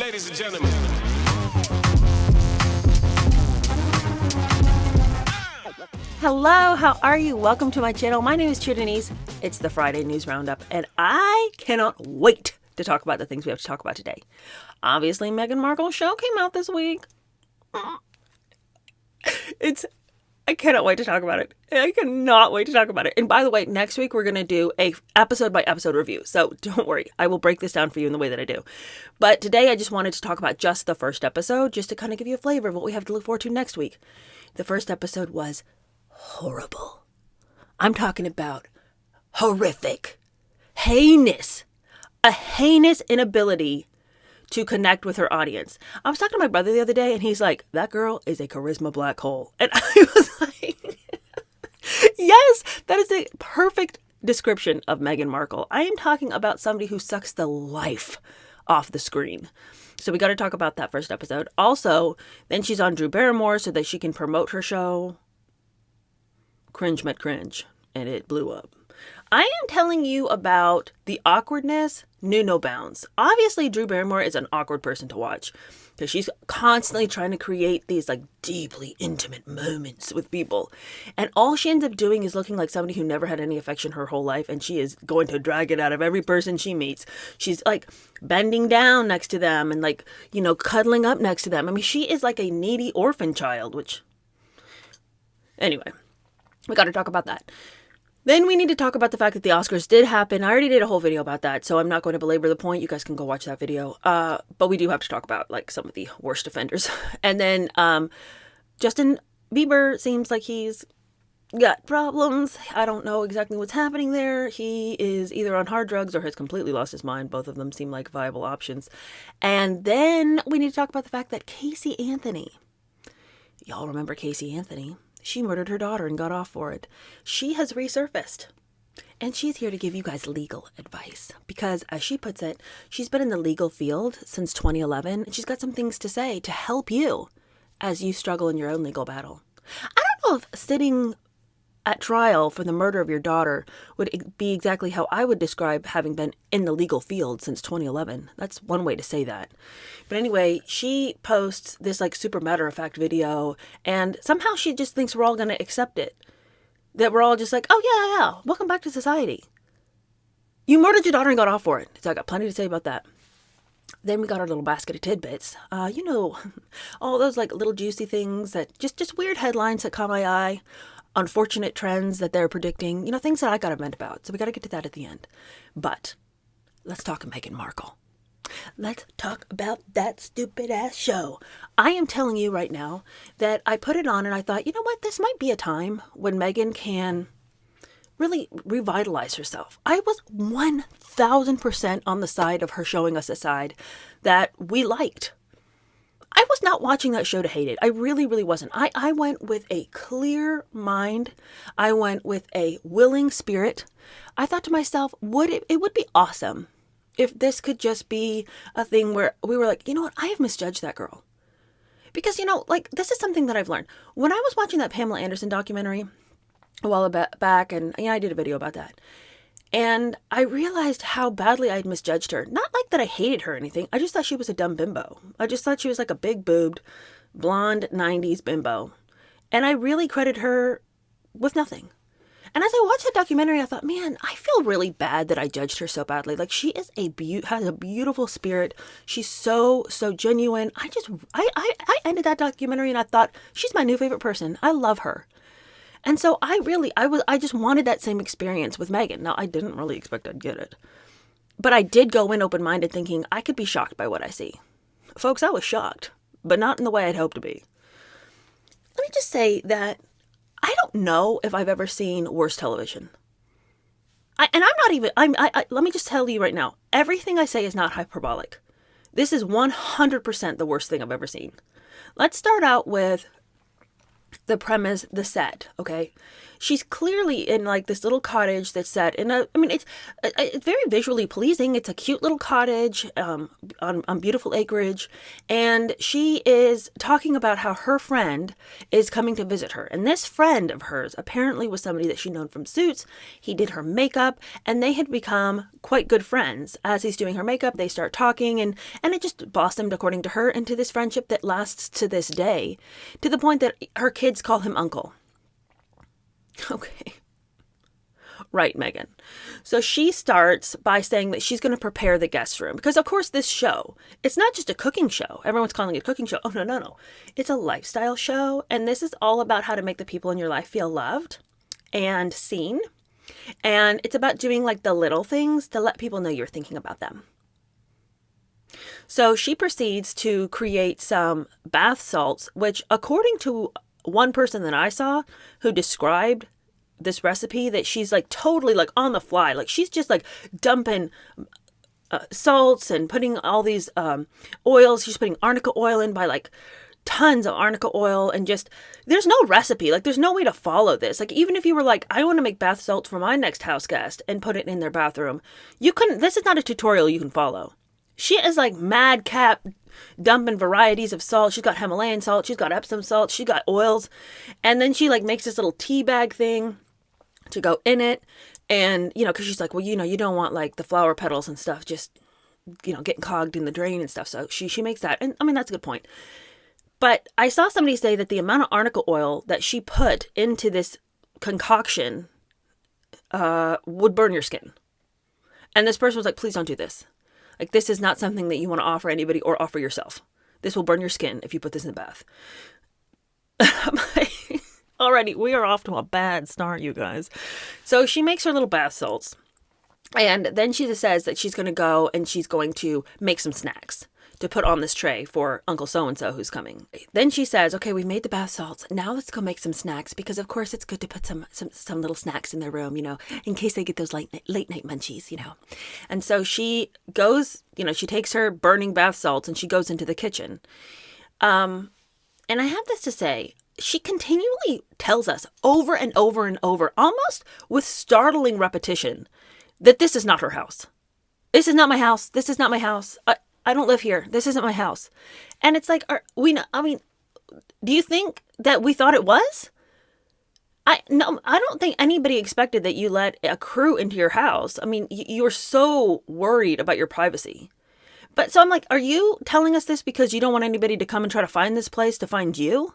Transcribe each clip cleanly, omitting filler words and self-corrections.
Ladies and gentlemen. Hello, how are you? Welcome to my channel. My name is Denise. It's the Friday News Roundup, and I cannot wait to talk about the things we have to talk about today. Obviously, Meghan Markle's show came out this week. I cannot wait to talk about it. I cannot wait to talk about it. And by the way, next week we're going to do a episode by episode review. So don't worry. I will break this down for you in the way that I do. But today I just wanted to talk about just the first episode, just to kind of give you a flavor of what we have to look forward to next week. The first episode was horrible. I'm talking about horrific, heinous, a heinous inability to connect with her audience. I was talking to my brother the other day and he's like, that girl is a charisma black hole. And I was like, yes, that is a perfect description of Meghan Markle. I am talking about somebody who sucks the life off the screen. So we got to talk about that first episode. Also, then she's on Drew Barrymore so that she can promote her show. Cringe met cringe, and it blew up. I am telling you about the awkwardness knew no bounds. Obviously, Drew Barrymore is an awkward person to watch because she's constantly trying to create these like deeply intimate moments with people. And all she ends up doing is looking like somebody who never had any affection her whole life. And she is going to drag it out of every person she meets. She's like bending down next to them and like, you know, cuddling up next to them. I mean, she is like a needy orphan child, which anyway, we got to talk about that. Then we need to talk about the fact that the Oscars did happen. I already did a whole video about that, so I'm not going to belabor the point. You guys can go watch that video. But we do have to talk about like some of the worst offenders. And then Justin Bieber seems like he's got problems. I don't know exactly what's happening there. He is either on hard drugs or has completely lost his mind. Both of them seem like viable options. And then we need to talk about the fact that Casey Anthony, y'all remember Casey Anthony? She murdered her daughter and got off for it. She has resurfaced. And she's here to give you guys legal advice. Because, as she puts it, she's been in the legal field since 2011. And she's got some things to say to help you as you struggle in your own legal battle. I don't know if sitting at trial for the murder of your daughter would be exactly how I would describe having been in the legal field since 2011. That's one way to say that. But anyway, she posts this like super matter-of-fact video, and somehow she just thinks we're all going to accept it. That we're all just like, oh yeah, welcome back to society. You murdered your daughter and got off for it. So I got plenty to say about that. Then we got our little basket of tidbits. You know, all those like little juicy things that just weird headlines that caught my eye. Unfortunate trends that they're predicting, you know, things that I got to vent about. So we got to get to that at the end. But let's talk Meghan Markle. Let's talk about that stupid ass show. I am telling you right now that I put it on and I thought, you know what? This might be a time when Meghan can really revitalize herself. I was 1000% on the side of her showing us a side that we liked. I was not watching that show to hate it. I really, really wasn't. I went with a clear mind. I went with a willing spirit. I thought to myself, it would be awesome if this could just be a thing where we were like, you know what? I have misjudged that girl. Because, you know, like this is something that I've learned. When I was watching that Pamela Anderson documentary a while back, and yeah, I did a video about that. And I realized how badly I'd misjudged her. Not like that I hated her or anything. I just thought she was a dumb bimbo. I just thought she was like a big-boobed, blonde 90s bimbo. And I really credit her with nothing. And as I watched that documentary, I thought, man, I feel really bad that I judged her so badly. Like she is has a beautiful spirit. She's so genuine. I ended that documentary and I thought, she's my new favorite person. I love her. And so I just wanted that same experience with Meghan. Now, I didn't really expect I'd get it. But I did go in open-minded thinking I could be shocked by what I see. Folks, I was shocked, but not in the way I'd hoped to be. Let me just say that I don't know if I've ever seen worse television. Let me just tell you right now, everything I say is not hyperbolic. This is 100% the worst thing I've ever seen. Let's start out with the premise, the set, okay? she's clearly in like this little cottage that's set in it's very visually pleasing. It's a cute little cottage on beautiful acreage. And she is talking about how her friend is coming to visit her. And this friend of hers apparently was somebody that she'd known from Suits. He did her makeup, and they had become quite good friends. As he's doing her makeup, they start talking, and it just blossomed, according to her, into this friendship that lasts to this day, to the point that her kids call him uncle. Okay. Right, Meghan. So she starts by saying that she's going to prepare the guest room. Because, of course, this show, it's not just a cooking show. Everyone's calling it a cooking show. Oh, no. It's a lifestyle show. And this is all about how to make the people in your life feel loved and seen. And it's about doing like the little things to let people know you're thinking about them. So she proceeds to create some bath salts, which, according to one person that I saw who described this recipe, that she's like totally like on the fly, like she's just like dumping salts and putting all these oils. She's putting arnica oil in by like tons of arnica oil, and just there's no recipe, like there's no way to follow this. Like even if you were like, I want to make bath salts for my next house guest and put it in their bathroom, you couldn't. This is not a tutorial you can follow. She is like madcap dumping varieties of salt. She's got Himalayan salt, she's got Epsom salt, she's got oils, and then she like makes this little tea bag thing to go in it. And because she's like, well, you don't want like the flower petals and stuff just getting clogged in the drain and stuff. So she makes that, and I mean that's a good point. But I saw somebody say that the amount of arnica oil that she put into this concoction would burn your skin. And this person was like, please don't do this. Like, this is not something that you want to offer anybody or offer yourself. This will burn your skin if you put this in the bath. Already, we are off to a bad start, you guys. So she makes her little bath salts. And then she just says that she's going to go and she's going to make some snacks to put on this tray for Uncle So-and-so who's coming. Then she says, okay, we made the bath salts. Now let's go make some snacks, because of course it's good to put some little snacks in their room, in case they get those late night munchies, And so she goes, she takes her burning bath salts and she goes into the kitchen. And I have this to say, she continually tells us over and over and over, almost with startling repetition, that this is not her house. This is not my house. This is not my house. I don't live here. This isn't my house. And it's like, do you think that we thought it was? I don't think anybody expected that you let a crew into your house. I mean, you're so worried about your privacy. But so I'm like, are you telling us this because you don't want anybody to come and try to find this place to find you?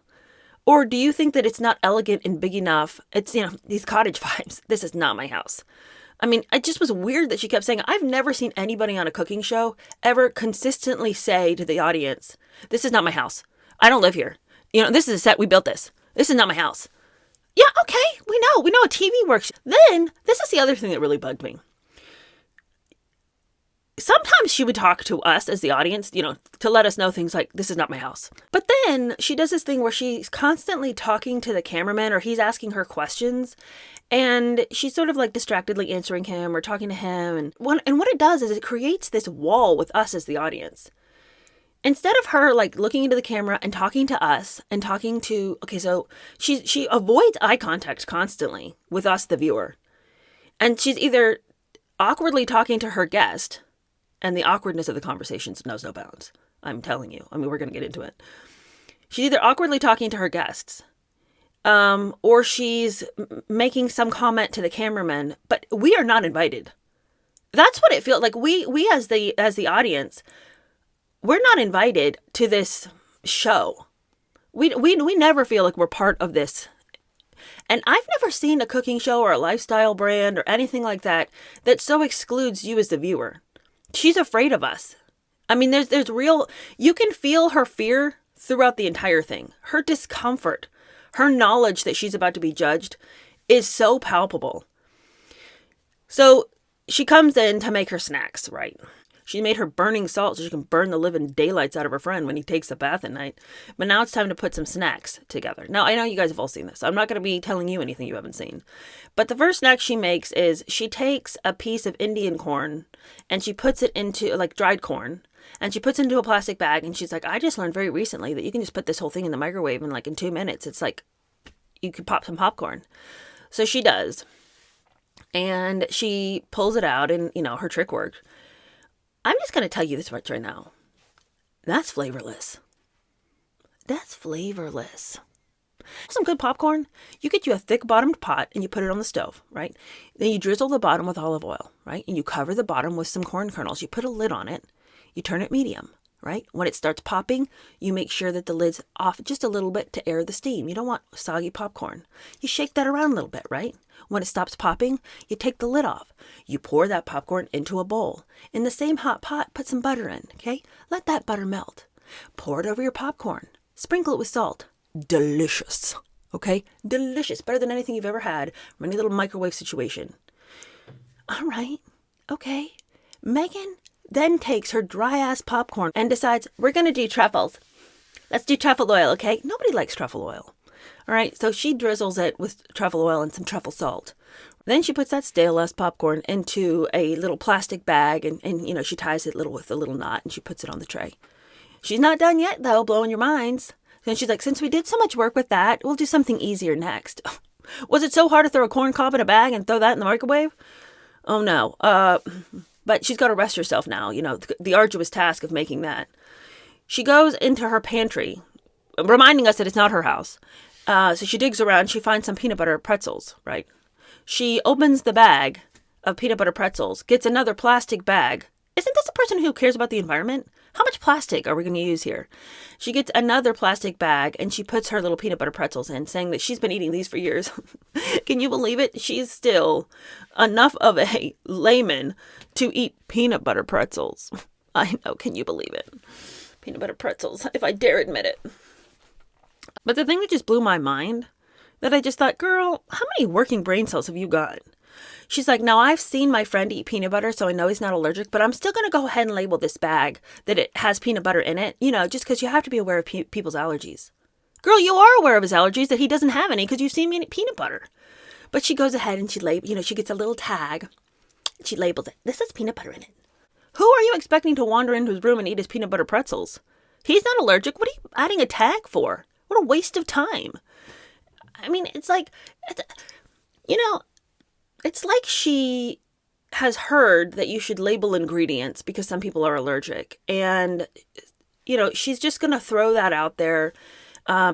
Or do you think that it's not elegant and big enough? It's, these cottage vibes. This is not my house. I mean, it just was weird that she kept saying, I've never seen anybody on a cooking show ever consistently say to the audience, this is not my house. I don't live here. This is a set. We built this. This is not my house. Yeah, okay. We know a TV works. Then, this is the other thing that really bugged me. Sometimes she would talk to us as the audience, to let us know things like, this is not my house. But then she does this thing where she's constantly talking to the cameraman, or he's asking her questions, and she's sort of like distractedly answering him or talking to him. And what it does is it creates this wall with us as the audience. Instead of her like looking into the camera and talking to us and talking to, so she avoids eye contact constantly with us, the viewer. And she's either awkwardly talking to her guest, and the awkwardness of the conversations knows no bounds. I'm telling you. I mean, we're going to get into it. She's either awkwardly talking to her guests, or she's making some comment to the cameraman, but we are not invited. That's what it feels like. We as the audience, we're not invited to this show. We never feel like we're part of this. And I've never seen a cooking show or a lifestyle brand or anything like that so excludes you as the viewer. She's afraid of us. I mean, there's real, you can feel her fear throughout the entire thing. Her discomfort, her knowledge that she's about to be judged is so palpable. So she comes in to make her snacks, right? She made her burning salt so she can burn the living daylights out of her friend when he takes a bath at night. But now it's time to put some snacks together. Now, I know you guys have all seen this. I'm not going to be telling you anything you haven't seen. But the first snack she makes is she takes a piece of Indian corn and she puts it into, like dried corn, and she puts it into a plastic bag. And she's like, I just learned very recently that you can just put this whole thing in the microwave and like in 2 minutes, it's like you could pop some popcorn. So she does. And she pulls it out and, her trick worked. I'm just going to tell you this much right now. That's flavorless. That's flavorless. Some good popcorn. You get you a thick bottomed pot and you put it on the stove, right? Then you drizzle the bottom with olive oil, right? And you cover the bottom with some corn kernels. You put a lid on it. You turn it medium, right? When it starts popping, you make sure that the lid's off just a little bit to air the steam. You don't want soggy popcorn. You shake that around a little bit, right? When it stops popping, you take the lid off. You pour that popcorn into a bowl. In the same hot pot, put some butter in, okay? Let that butter melt. Pour it over your popcorn. Sprinkle it with salt. Delicious, okay? Delicious. Better than anything you've ever had from any little microwave situation. All right, okay. Meghan then takes her dry-ass popcorn and decides, we're going to do truffles. Let's do truffle oil, okay? Nobody likes truffle oil. All right, so she drizzles it with truffle oil and some truffle salt. Then she puts that stale-ass popcorn into a little plastic bag and she ties it with a little knot and she puts it on the tray. She's not done yet, though, blowing your minds. Then she's like, since we did so much work with that, we'll do something easier next. Was it so hard to throw a corn cob in a bag and throw that in the microwave? Oh, no. But she's got to rest herself now, the arduous task of making that. She goes into her pantry, reminding us that it's not her house. So she digs around. She finds some peanut butter pretzels, right? She opens the bag of peanut butter pretzels, gets another plastic bag. Isn't this a person who cares about the environment? How much plastic are we going to use here? She gets another plastic bag and she puts her little peanut butter pretzels in, saying that she's been eating these for years. Can you believe it? She's still enough of a layman to eat peanut butter pretzels. I know. Can you believe it? Peanut butter pretzels, if I dare admit it. But the thing that just blew my mind, that I just thought, girl, how many working brain cells have you got? She's like, now I've seen my friend eat peanut butter, so I know he's not allergic, but I'm still going to go ahead and label this bag that it has peanut butter in it, just because you have to be aware of people's allergies. Girl, you are aware of his allergies, that he doesn't have any because you've seen me eat peanut butter. But she goes ahead and she gets a little tag. She labels it. This has peanut butter in it. Who are you expecting to wander into his room and eat his peanut butter pretzels? He's not allergic. What are you adding a tag for? What a waste of time. I mean, it's like she has heard that you should label ingredients because some people are allergic. And, she's just going to throw that out there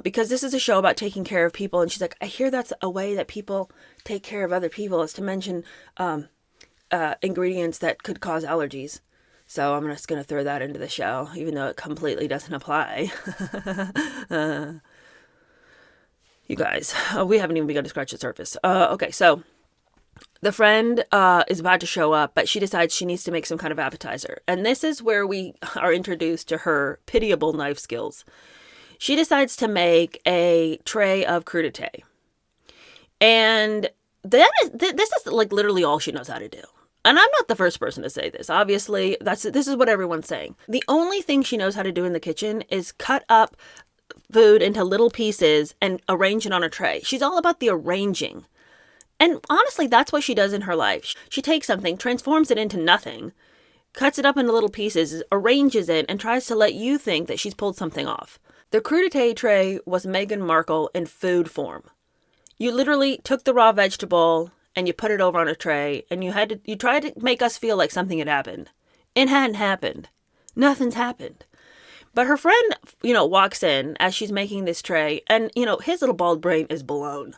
because this is a show about taking care of people. And she's like, I hear that's a way that people take care of other people is to mention ingredients that could cause allergies. So I'm just going to throw that into the show, even though it completely doesn't apply. You guys, we haven't even begun to scratch the surface. Okay, so the friend is about to show up, but she decides she needs to make some kind of appetizer. And this is where we are introduced to her pitiable knife skills. She decides to make a tray of crudité. And this is like literally all she knows how to do. And I'm not the first person to say this. Obviously, this is what everyone's saying. The only thing she knows how to do in the kitchen is cut up food into little pieces and arrange it on a tray. She's all about the arranging. And honestly, that's what she does in her life. She takes something, transforms it into nothing, cuts it up into little pieces, arranges it, and tries to let you think that she's pulled something off. The crudité tray was Meghan Markle in food form. You literally took the raw vegetable and you put it over on a tray and you tried to make us feel like something had happened. It hadn't happened. Nothing's happened. But her friend, walks in as she's making this tray and, his little bald brain is blown.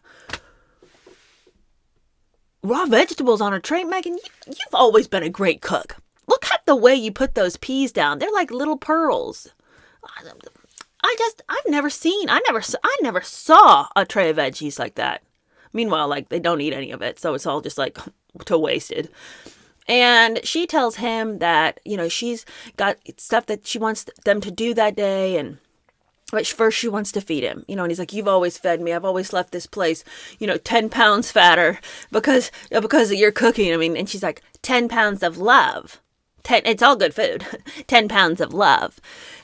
Raw vegetables on a tray? Meghan, you've always been a great cook. Look at the way you put those peas down. They're like little pearls. I never saw a tray of veggies like that. Meanwhile, they don't eat any of it, so it's all just too wasted. And she tells him that, she's got stuff that she wants them to do that day, and but first she wants to feed him, and he's like, you've always fed me. I've always left this place, 10 pounds fatter because of your cooking. And she's like, 10 pounds of love. It's all good food. 10 pounds of love.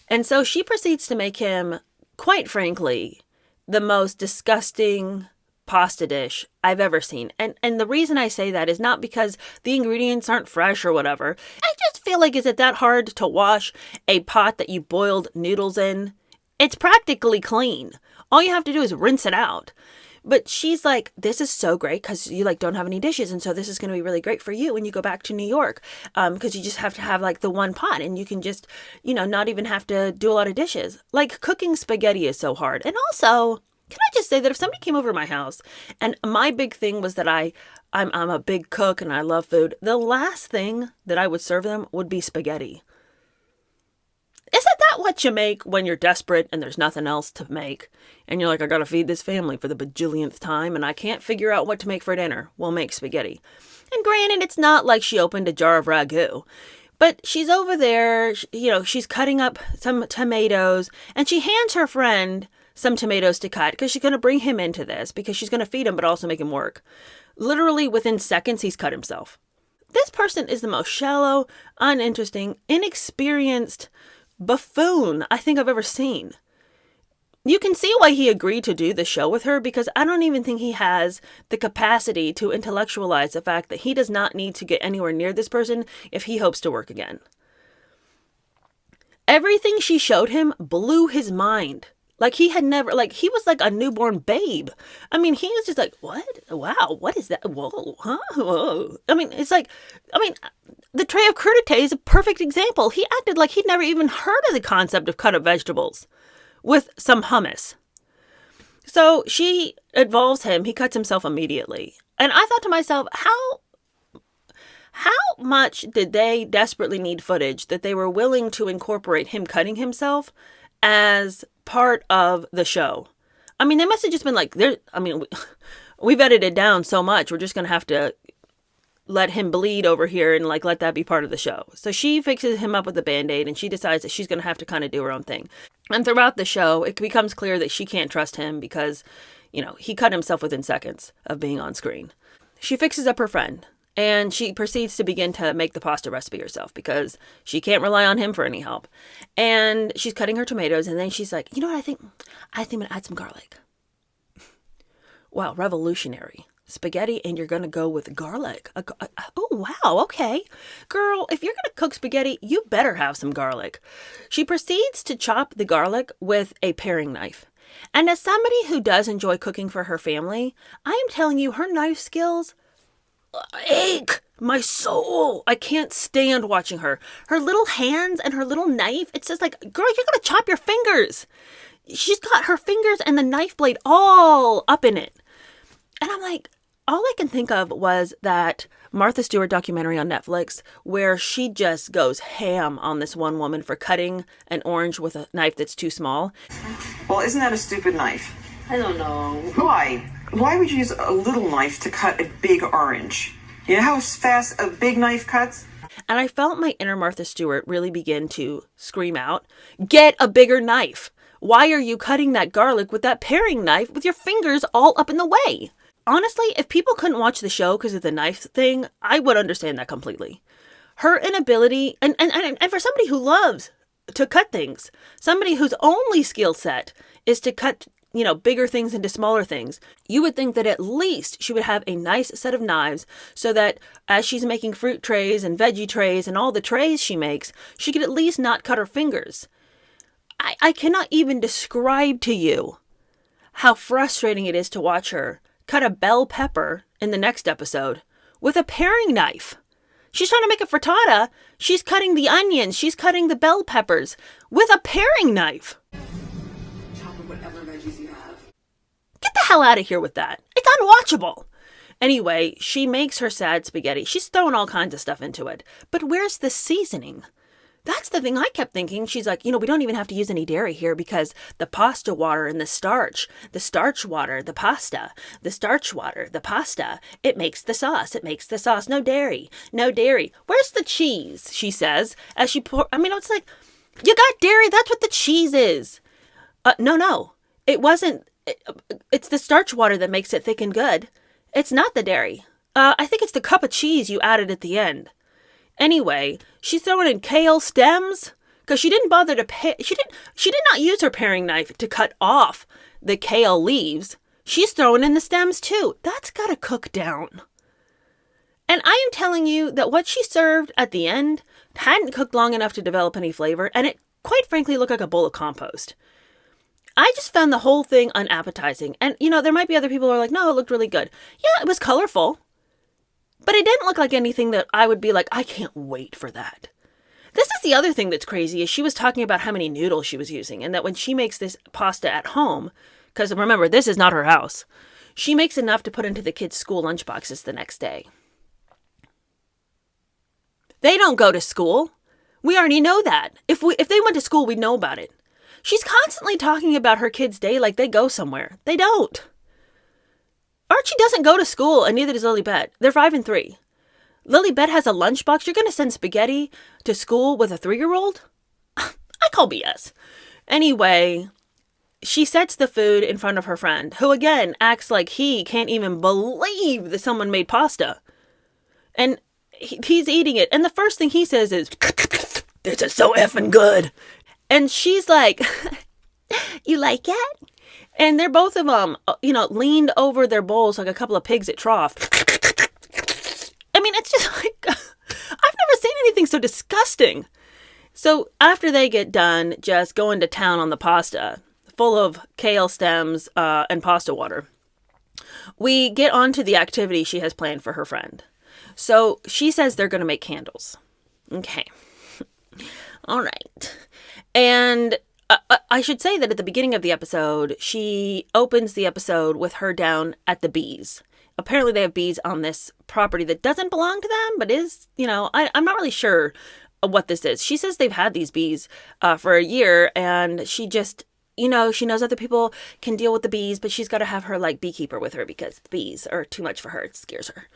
And so she proceeds to make him, quite frankly, the most disgusting pasta dish I've ever seen. And the reason I say that is not because the ingredients aren't fresh or whatever. I just feel like, is it that hard to wash a pot that you boiled noodles in? It's practically clean. All you have to do is rinse it out. But she's like, this is so great because you like don't have any dishes. And so this is going to be really great for you when you go back to New York. Because you just have to have like the one pot and you can just, not even have to do a lot of dishes. Like cooking spaghetti is so hard. And also, can I just say that if somebody came over to my house and my big thing was that I'm a big cook and I love food, the last thing that I would serve them would be spaghetti. Isn't that what you make when you're desperate and there's nothing else to make? And you're like, I gotta feed this family for the bajillionth time and I can't figure out what to make for dinner. We'll make spaghetti. And granted, it's not like she opened a jar of ragu. But she's over there, she's cutting up some tomatoes and she hands her friend some tomatoes to cut because she's going to bring him into this because she's going to feed him but also make him work. Literally within seconds, he's cut himself. This person is the most shallow, uninteresting, inexperienced buffoon I think I've ever seen. You can see why he agreed to do the show with her because I don't even think he has the capacity to intellectualize the fact that he does not need to get anywhere near this person if he hopes to work again. Everything she showed him blew his mind. Like he had never, like he was like a newborn babe. I mean, he was just like, what? Wow, what is that? Whoa, huh? Whoa. The tray of crudité is a perfect example. He acted like he'd never even heard of the concept of cut up vegetables with some hummus. So she involves him. He cuts himself immediately. And I thought to myself, how much did they desperately need footage that they were willing to incorporate him cutting himself as part of the show? I mean, they must have just been like, we've edited down so much. We're just going to have to let him bleed over here and like let that be part of the show. So she fixes him up with a Band-Aid and she decides that she's going to have to kind of do her own thing. And throughout the show, it becomes clear that she can't trust him because, he cut himself within seconds of being on screen. She fixes up her friend and she proceeds to begin to make the pasta recipe herself because she can't rely on him for any help. And she's cutting her tomatoes and then she's like, you know what I think? I think I'm going to add some garlic. Wow, revolutionary. Spaghetti and you're going to go with garlic. Oh, wow. Okay. Girl, if you're going to cook spaghetti, you better have some garlic. She proceeds to chop the garlic with a paring knife. And as somebody who does enjoy cooking for her family, I am telling you, her knife skills ache my soul. I can't stand watching her. Her little hands and her little knife. It's just like, girl, you're going to chop your fingers. She's got her fingers and the knife blade all up in it. And I'm like, all I can think of was that Martha Stewart documentary on Netflix where she just goes ham on this one woman for cutting an orange with a knife that's too small. Well, isn't that a stupid knife? I don't know. Why? Why would you use a little knife to cut a big orange? You know how fast a big knife cuts? And I felt my inner Martha Stewart really begin to scream out, get a bigger knife. Why are you cutting that garlic with that paring knife with your fingers all up in the way? Honestly, if people couldn't watch the show because of the knife thing, I would understand that completely. Her inability, and for somebody who loves to cut things, somebody whose only skill set is to cut, bigger things into smaller things, you would think that at least she would have a nice set of knives so that as she's making fruit trays and veggie trays and all the trays she makes, she could at least not cut her fingers. I cannot even describe to you how frustrating it is to watch her cut a bell pepper in the next episode with a paring knife. She's trying to make a frittata. She's cutting the onions. She's cutting the bell peppers with a paring knife. Chop up whatever veggies you have. Get the hell out of here with that. It's unwatchable. Anyway, she makes her sad spaghetti. She's throwing all kinds of stuff into it. But where's the seasoning? That's the thing I kept thinking. She's like, we don't even have to use any dairy here because the pasta water and the starch water, the pasta, the starch water, the pasta, it makes the sauce. It makes the sauce. No dairy. No dairy. Where's the cheese? She says as she it's like, you got dairy. That's what the cheese is. No. It wasn't. It's the starch water that makes it thick and good. It's not the dairy. I think it's the cup of cheese you added at the end. Anyway, she's throwing in kale stems because she didn't bother to she did not use her paring knife to cut off the kale leaves. She's throwing in the stems too. That's got to cook down. And I am telling you that what she served at the end hadn't cooked long enough to develop any flavor, and it quite frankly looked like a bowl of compost. I just found the whole thing unappetizing. And, there might be other people who are like, no, it looked really good. Yeah, it was colorful. But it didn't look like anything that I would be like, I can't wait for that. This is the other thing that's crazy, is she was talking about how many noodles she was using, and that when she makes this pasta at home, because remember, this is not her house, she makes enough to put into the kids' school lunchboxes the next day. They don't go to school. We already know that. If they went to school, we'd know about it. She's constantly talking about her kids' day like they go somewhere. They don't. Archie doesn't go to school, and neither does Lilibet. They're 5 and 3. Lilibet has a lunchbox. You're going to send spaghetti to school with a 3-year-old? I call BS. Anyway, she sets the food in front of her friend, who again acts like he can't even believe that someone made pasta. And he's eating it. And the first thing he says is, "This is so effing good." And she's like, "You like it?" And they're both of them, leaned over their bowls like a couple of pigs at trough. I mean, it's just like, I've never seen anything so disgusting. So after they get done just going to town on the pasta, full of kale stems and pasta water, we get on to the activity she has planned for her friend. So she says they're going to make candles. Okay. All right. And I should say that at the beginning of the episode, she opens the episode with her down at the bees. Apparently they have bees on this property that doesn't belong to them, but is, I'm not really sure what this is. She says they've had these bees for a year, and she just, she knows other people can deal with the bees, but she's got to have her beekeeper with her because the bees are too much for her. It scares her.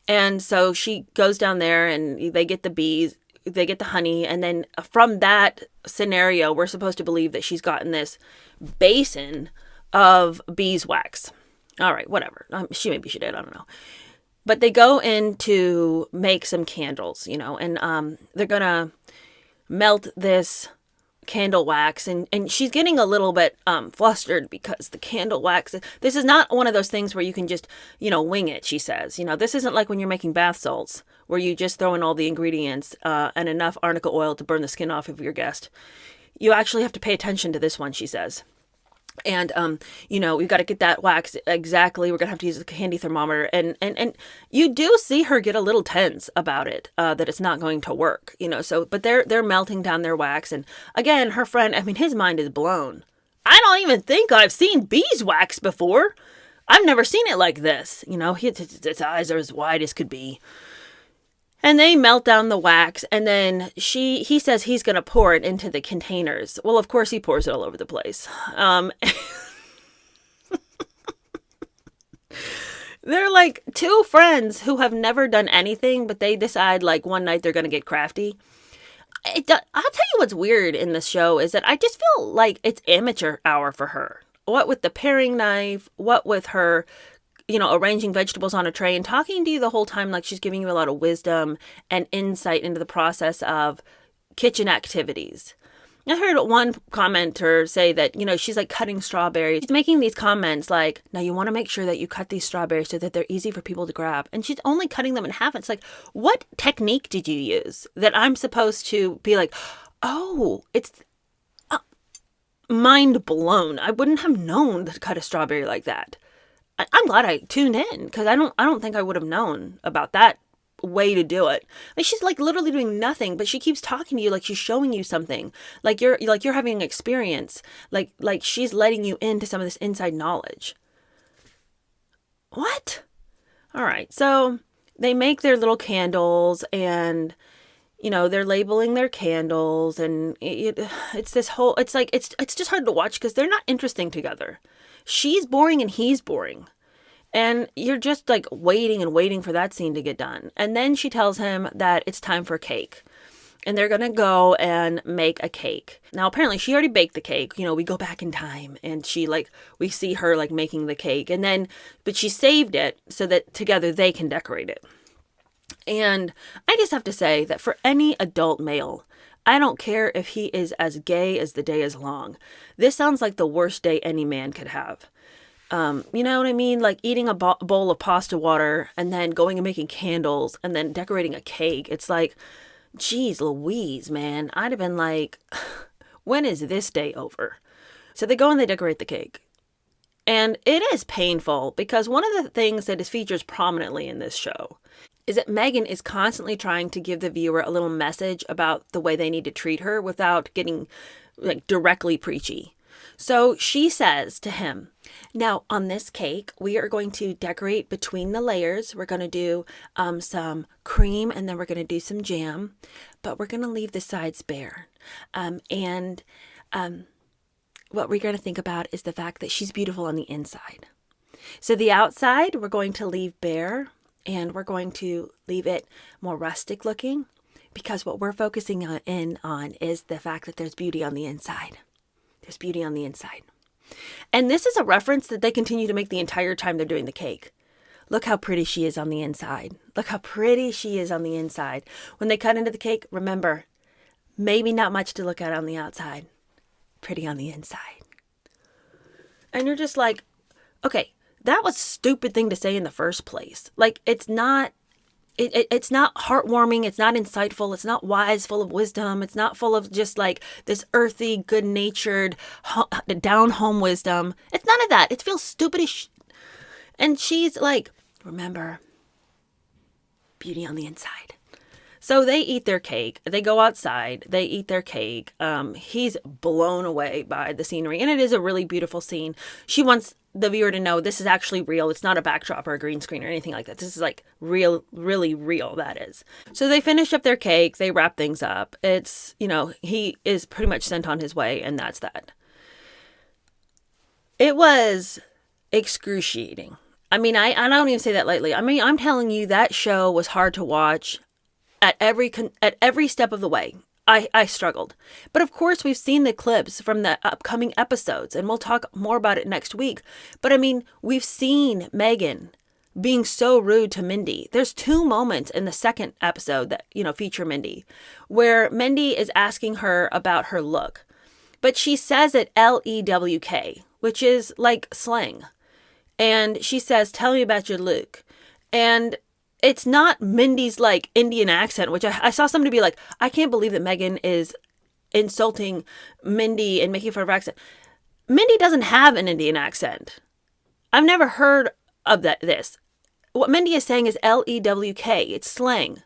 And so she goes down there and they get the bees, they get the honey. And then from that scenario, we're supposed to believe that she's gotten this basin of beeswax. All right, whatever. Maybe she did. I don't know. But they go in to make some candles, and they're going to melt this candle wax. And she's getting a little bit flustered because the candle wax, this is not one of those things where you can just, wing it, she says. This isn't like when you're making bath salts where you just throw in all the ingredients and enough arnica oil to burn the skin off of your guest. You actually have to pay attention to this one, she says. And, we've got to get that wax exactly. We're going to have to use a handy thermometer. And you do see her get a little tense about it, that it's not going to work, but they're melting down their wax. And again, her friend, his mind is blown. I don't even think I've seen beeswax before. I've never seen it like this. His eyes are as wide as could be. And they melt down the wax, and then he says he's going to pour it into the containers. Well, of course, he pours it all over the place. They're like two friends who have never done anything, but they decide one night they're going to get crafty. I'll tell you what's weird in this show is that I just feel like it's amateur hour for her. What with the paring knife, what with her arranging vegetables on a tray and talking to you the whole time like she's giving you a lot of wisdom and insight into the process of kitchen activities. I heard one commenter say that, she's cutting strawberries. She's making these comments like, now you want to make sure that you cut these strawberries so that they're easy for people to grab. And she's only cutting them in half. It's like, what technique did you use that I'm supposed to be like, oh, it's mind blown. I wouldn't have known to cut a strawberry like that. I'm glad I tuned in because I don't think I would have known about that way to do it. She's literally doing nothing, but she keeps talking to you like she's showing you something, like you're having an experience, like she's letting you into some of this inside knowledge. What? All right, so they make their little candles and they're labeling their candles, and it's this whole, it's just hard to watch because they're not interesting together. She's boring and he's boring. And you're just waiting and waiting for that scene to get done. And then she tells him that it's time for cake. And they're going to go and make a cake. Now, apparently she already baked the cake. We go back in time and we see her making the cake. But she saved it so that together they can decorate it. And I just have to say that for any adult male, I don't care if he is as gay as the day is long. This sounds like the worst day any man could have. You know what I mean? Eating a bowl of pasta water and then going and making candles and then decorating a cake. It's like, geez Louise, man. I'd have been like, when is this day over? So they go and they decorate the cake. And it is painful because one of the things that is featured prominently in this show is that Meghan is constantly trying to give the viewer a little message about the way they need to treat her without getting like directly preachy. So she says to him, now on this cake, we are going to decorate between the layers. We're going to do some cream and then we're going to do some jam, but we're going to leave the sides bare. What we're going to think about is the fact that she's beautiful on the inside. So the outside, we're going to leave bare and we're going to leave it more rustic looking because what we're focusing in on is the fact that there's beauty on the inside. There's beauty on the inside. And this is a reference that they continue to make the entire time they're doing the cake. Look how pretty she is on the inside. Look how pretty she is on the inside. When they cut into the cake, remember, maybe not much to look at on the outside. Pretty on the inside. And you're just like, okay, that was a stupid thing to say in the first place. Like, it's not heartwarming. It's not insightful. It's not wise, full of wisdom. It's not full of just like this earthy, good-natured, down-home wisdom. It's none of that. It feels stupid as And she's like, remember, beauty on the inside. So they eat their cake. They go outside. They eat their cake. He's blown away by the scenery. And it is a really beautiful scene. She wants the viewer to know this is actually real. It's not a backdrop or a green screen or anything like that. This is like real, really real, that is. So they finish up their cake. They wrap things up. It's, he is pretty much sent on his way, and that's that. It was excruciating. I mean, I don't even say that lightly. I mean, I'm telling you, that show was hard to watch at every step of the way. I struggled. But of course, we've seen the clips from the upcoming episodes, and we'll talk more about it next week. But I mean, we've seen Meghan being so rude to Mindy. There's 2 moments in the second episode that, feature Mindy, where Mindy is asking her about her look. But she says it L-E-W-K, which is like slang. And she says, tell me about your look. And it's not Mindy's like Indian accent, which I saw somebody be like, I can't believe that Meghan is insulting Mindy and making fun of her accent. Mindy doesn't have an Indian accent. I've never heard of this. What Mindy is saying is L-E-W-K. It's slang.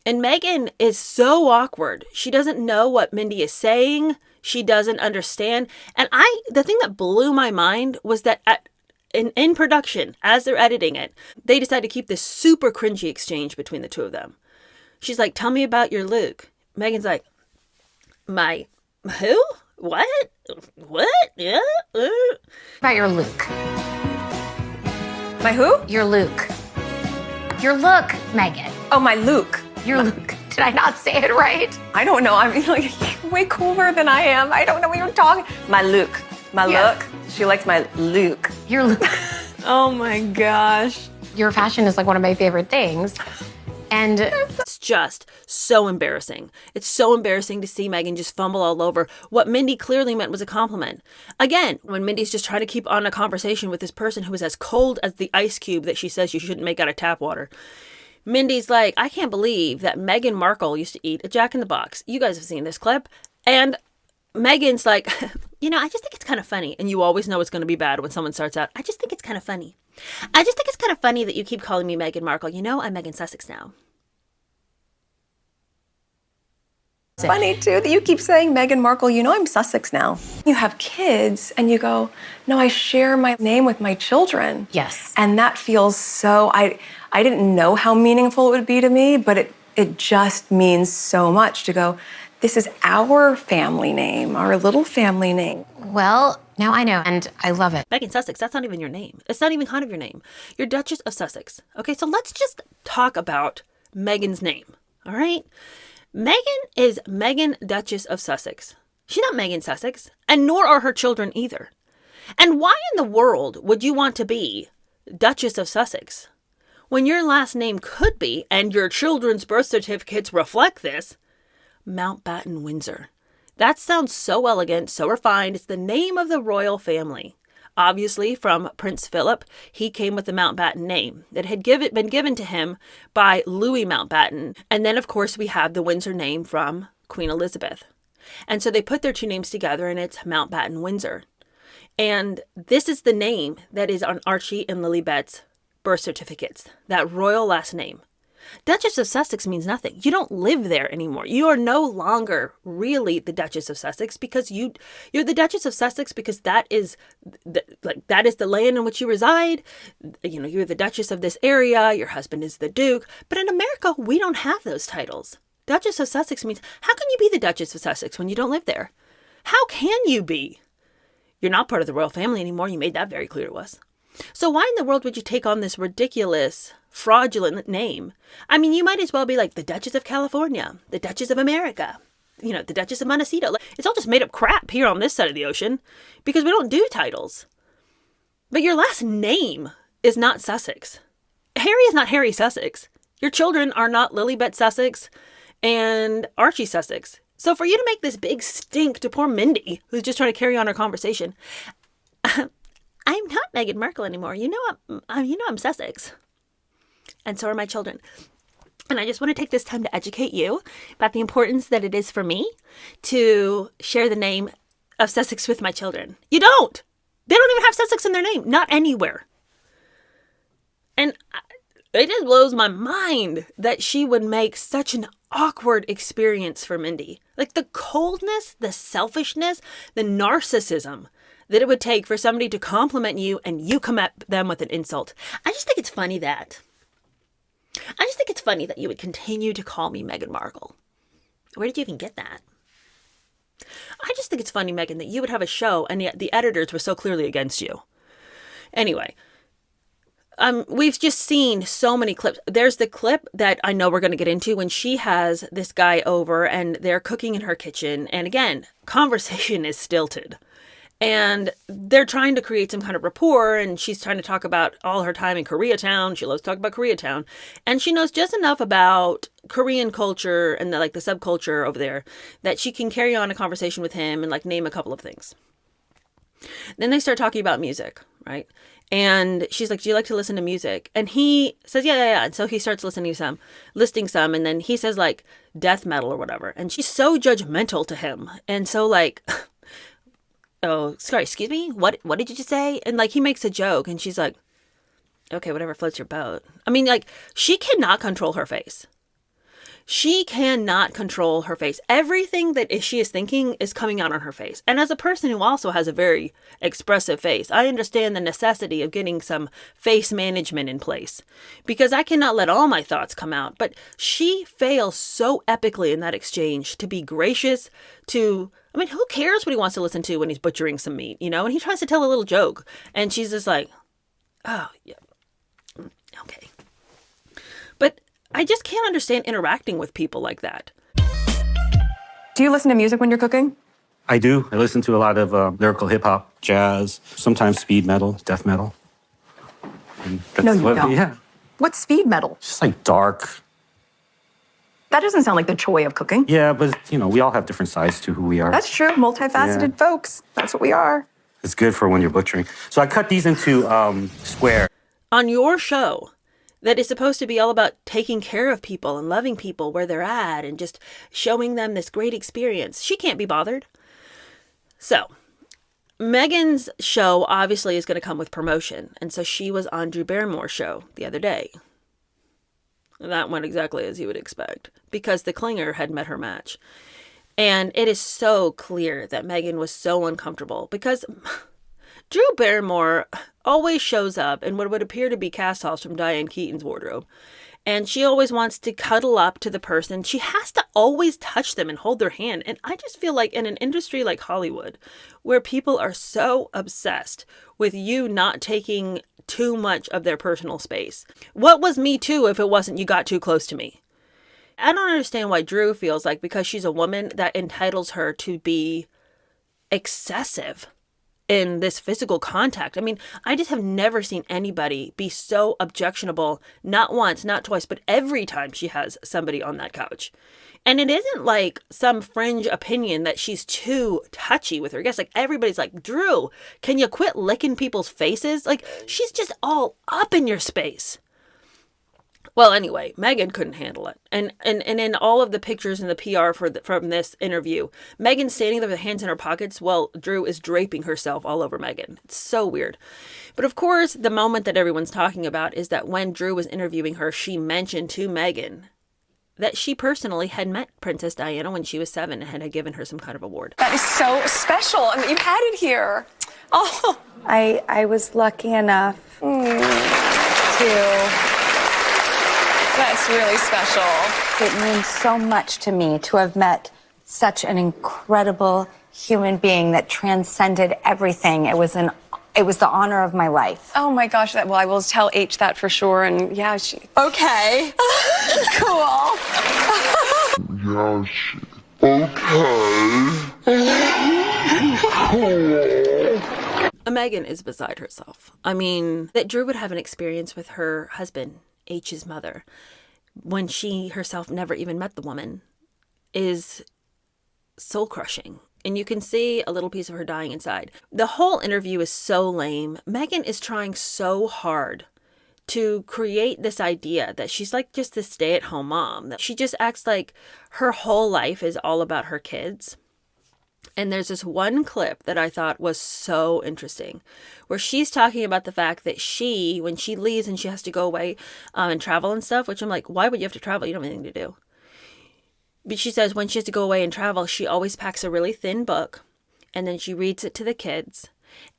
And Meghan is so awkward. She doesn't know what Mindy is saying. She doesn't understand. And the thing that blew my mind was that in production, as they're editing it, they decide to keep this super cringy exchange between the two of them. She's like, tell me about your look. Meghan's like, my who? What? Yeah? About your look. My who? Your look. Your look, Meghan. Oh, my Luke. Your look. Did I not say it right? I don't know. I mean, like, you're way cooler than I am. I don't know what you're talking. My Luke. My Yes. look. She likes my Luke. Your look. Oh my gosh. Your fashion is like one of my favorite things. And It's just so embarrassing. It's so embarrassing to see Meghan just fumble all over what Mindy clearly meant was a compliment. Again, when Mindy's just trying to keep on a conversation with this person who is as cold as the ice cube that she says you shouldn't make out of tap water. Mindy's like, I can't believe that Meghan Markle used to eat a Jack in the Box. You guys have seen this clip. And Meghan's like, I just think it's kind of funny. And you always know it's going to be bad when someone starts out, I just think it's kind of funny. I just think it's kind of funny that you keep calling me Meghan Markle. I'm Meghan Sussex now. Funny, too, that you keep saying Meghan Markle. I'm Sussex now. You have kids, and you go, no, I share my name with my children. yes. And that feels so, I didn't know how meaningful it would be to me, but it just means so much to go, this is our family name, our little family name. Well, now I know, and I love it. Meghan Sussex, that's not even your name. It's not even kind of your name. You're Duchess of Sussex. Okay, so let's just talk about Meghan's name, all right? Meghan is Meghan Duchess of Sussex. She's not Meghan Sussex, and nor are her children either. And why in the world would you want to be Duchess of Sussex when your last name could be, and your children's birth certificates reflect this, Mountbatten Windsor? That sounds so elegant, so refined. It's the name of the royal family. Obviously, from Prince Philip, he came with the Mountbatten name that had been given to him by Louis Mountbatten. And then, of course, we have the Windsor name from Queen Elizabeth. And so they put their two names together, and it's Mountbatten Windsor. And this is the name that is on Archie and Lilibet's birth certificates, that royal last name. Duchess of Sussex means nothing. You don't live there anymore. You are no longer really the Duchess of Sussex because you're the Duchess of Sussex because that is the land in which you reside. You know, you're the Duchess of this area. Your husband is the Duke. But in America, we don't have those titles. Duchess of Sussex means, how can you be the Duchess of Sussex when you don't live there? How can you be? You're not part of the royal family anymore. You made that very clear to us. So why in the world would you take on this ridiculous, fraudulent name? I mean, you might as well be like the Duchess of California, the Duchess of America, you know, the Duchess of Montecito. It's all just made up crap here on this side of the ocean because we don't do titles. But your last name is not Sussex. Harry is not Harry Sussex. Your children are not Lilibet Sussex and Archie Sussex. So for you to make this big stink to poor Mindy, who's just trying to carry on her conversation, I'm not Meghan Markle anymore. You know I'm Sussex. And so are my children. And I just want to take this time to educate you about the importance that it is for me to share the name of Sussex with my children. You don't. They don't even have Sussex in their name. Not anywhere. And it just blows my mind that she would make such an awkward experience for Mindy. Like the coldness, the selfishness, the narcissism that it would take for somebody to compliment you and you come at them with an insult. I just think it's funny that you would continue to call me Meghan Markle. Where did you even get that? I just think it's funny, Meghan, that you would have a show and yet the editors were so clearly against you. Anyway, we've just seen so many clips. There's the clip that I know we're going to get into when she has this guy over and they're cooking in her kitchen. And again, conversation is stilted. And they're trying to create some kind of rapport, and she's trying to talk about all her time in Koreatown. She loves to talk about Koreatown. And she knows just enough about Korean culture and the subculture over there that she can carry on a conversation with him and name a couple of things. Then they start talking about music, right? And she's like, do you like to listen to music? And he says, yeah. And so he starts listing some. And then he says death metal or whatever. And she's so judgmental to him. And so oh, sorry, excuse me? What did you just say? And he makes a joke and she's like, okay, whatever floats your boat. I mean, she cannot control her face. She cannot control her face. Everything that she is thinking is coming out on her face. And as a person who also has a very expressive face, I understand the necessity of getting some face management in place because I cannot let all my thoughts come out. But she fails so epically in that exchange to be gracious, who cares what he wants to listen to when he's butchering some meat, And he tries to tell a little joke. And she's just like, oh, yeah, okay. But I just can't understand interacting with people like that. Do you listen to music when you're cooking? I do. I listen to a lot of lyrical hip-hop, jazz, sometimes speed metal, death metal. No, you don't. Yeah. What's speed metal? Just dark. That doesn't sound like the joy of cooking. Yeah, but, we all have different sides to who we are. That's true. Multifaceted folks. That's what we are. It's good for when you're butchering. So I cut these into square. On your show that is supposed to be all about taking care of people and loving people where they're at and just showing them this great experience, she can't be bothered. So Meghan's show obviously is going to come with promotion. And so she was on Drew Barrymore's show the other day. That went exactly as you would expect because the clinger had met her match. And it is so clear that Meghan was so uncomfortable because Drew Barrymore always shows up in what would appear to be cast-offs from Diane Keaton's wardrobe. And she always wants to cuddle up to the person. She has to always touch them and hold their hand. And I just feel like in an industry like Hollywood, where people are so obsessed with you not taking too much of their personal space. What was Me Too if it wasn't you got too close to me? I don't understand why Drew feels like because she's a woman that entitles her to be excessive in this physical contact. I mean, I just have never seen anybody be so objectionable, not once, not twice, but every time she has somebody on that couch. And it isn't like some fringe opinion that she's too touchy with her guests. Everybody's like, Drew, can you quit licking people's faces? She's just all up in your space. Well, anyway, Meghan couldn't handle it. And in all of the pictures and the PR from this interview, Meghan's standing there with her hands in her pockets while Drew is draping herself all over Meghan. It's so weird. But of course, the moment that everyone's talking about is that when Drew was interviewing her, she mentioned to Meghan that she personally had met Princess Diana when she was 7 and had given her some kind of award. That is so special. I mean, you had it here. Oh. I was lucky enough to... That's really special. It means so much to me to have met such an incredible human being that transcended everything. It was the honor of my life. Oh my gosh, well, I will tell H that for sure, and yeah, she... Okay. Cool. Yeah, okay. Cool. Meghan is beside herself. I mean, that Drew would have an experience with her husband, H's mother, when she herself never even met the woman, is soul-crushing. And you can see a little piece of her dying inside. The whole interview is so lame. Meghan is trying so hard to create this idea that she's like just this stay-at-home mom, that she just acts like her whole life is all about her kids. And there's this one clip that I thought was so interesting, where she's talking about the fact that when she leaves and she has to go away and travel and stuff, which I'm like, why would you have to travel? You don't have anything to do. But she says when she has to go away and travel, she always packs a really thin book and then she reads it to the kids.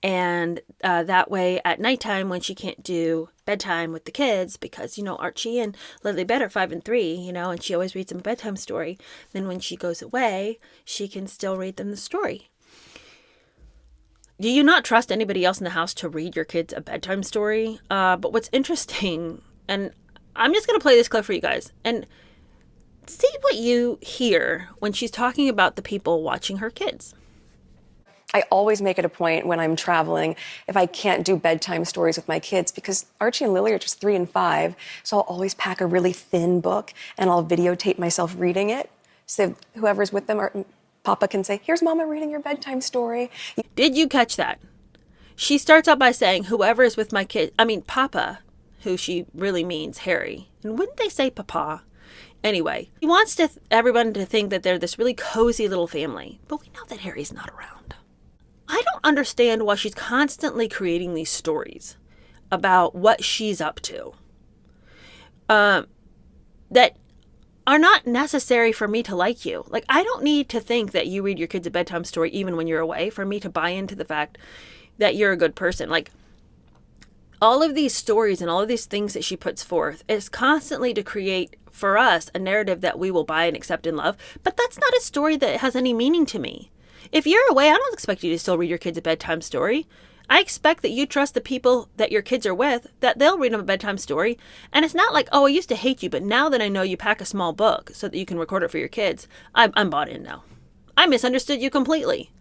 And that way at nighttime, when she can't do bedtime with the kids, because, Archie and Lily Bed are 5 and 3, and she always reads them a bedtime story. Then when she goes away, she can still read them the story. Do you not trust anybody else in the house to read your kids a bedtime story? But what's interesting, and I'm just going to play this clip for you guys, and see what you hear when she's talking about the people watching her kids. I always make it a point when I'm traveling, if I can't do bedtime stories with my kids, because Archie and Lily are just 3 and 5, so I'll always pack a really thin book and I'll videotape myself reading it. So whoever's with them, Papa can say, here's Mama reading your bedtime story. Did you catch that? She starts out by saying, whoever is with my kid, Papa, who she really means Harry. And wouldn't they say Papa? Anyway, he wants everyone to think that they're this really cozy little family, but we know that Harry's not around. I don't understand why she's constantly creating these stories about what she's up to that are not necessary for me to like you. Like, I don't need to think that you read your kids a bedtime story even when you're away for me to buy into the fact that you're a good person. Like, all of these stories and all of these things that she puts forth is constantly to create for us a narrative that we will buy and accept and love. But that's not a story that has any meaning to me. If you're away, I don't expect you to still read your kids a bedtime story. I expect that you trust the people that your kids are with, that they'll read them a bedtime story. And it's not like, oh, I used to hate you, but now that I know you pack a small book so that you can record it for your kids, I'm bought in now. I misunderstood you completely.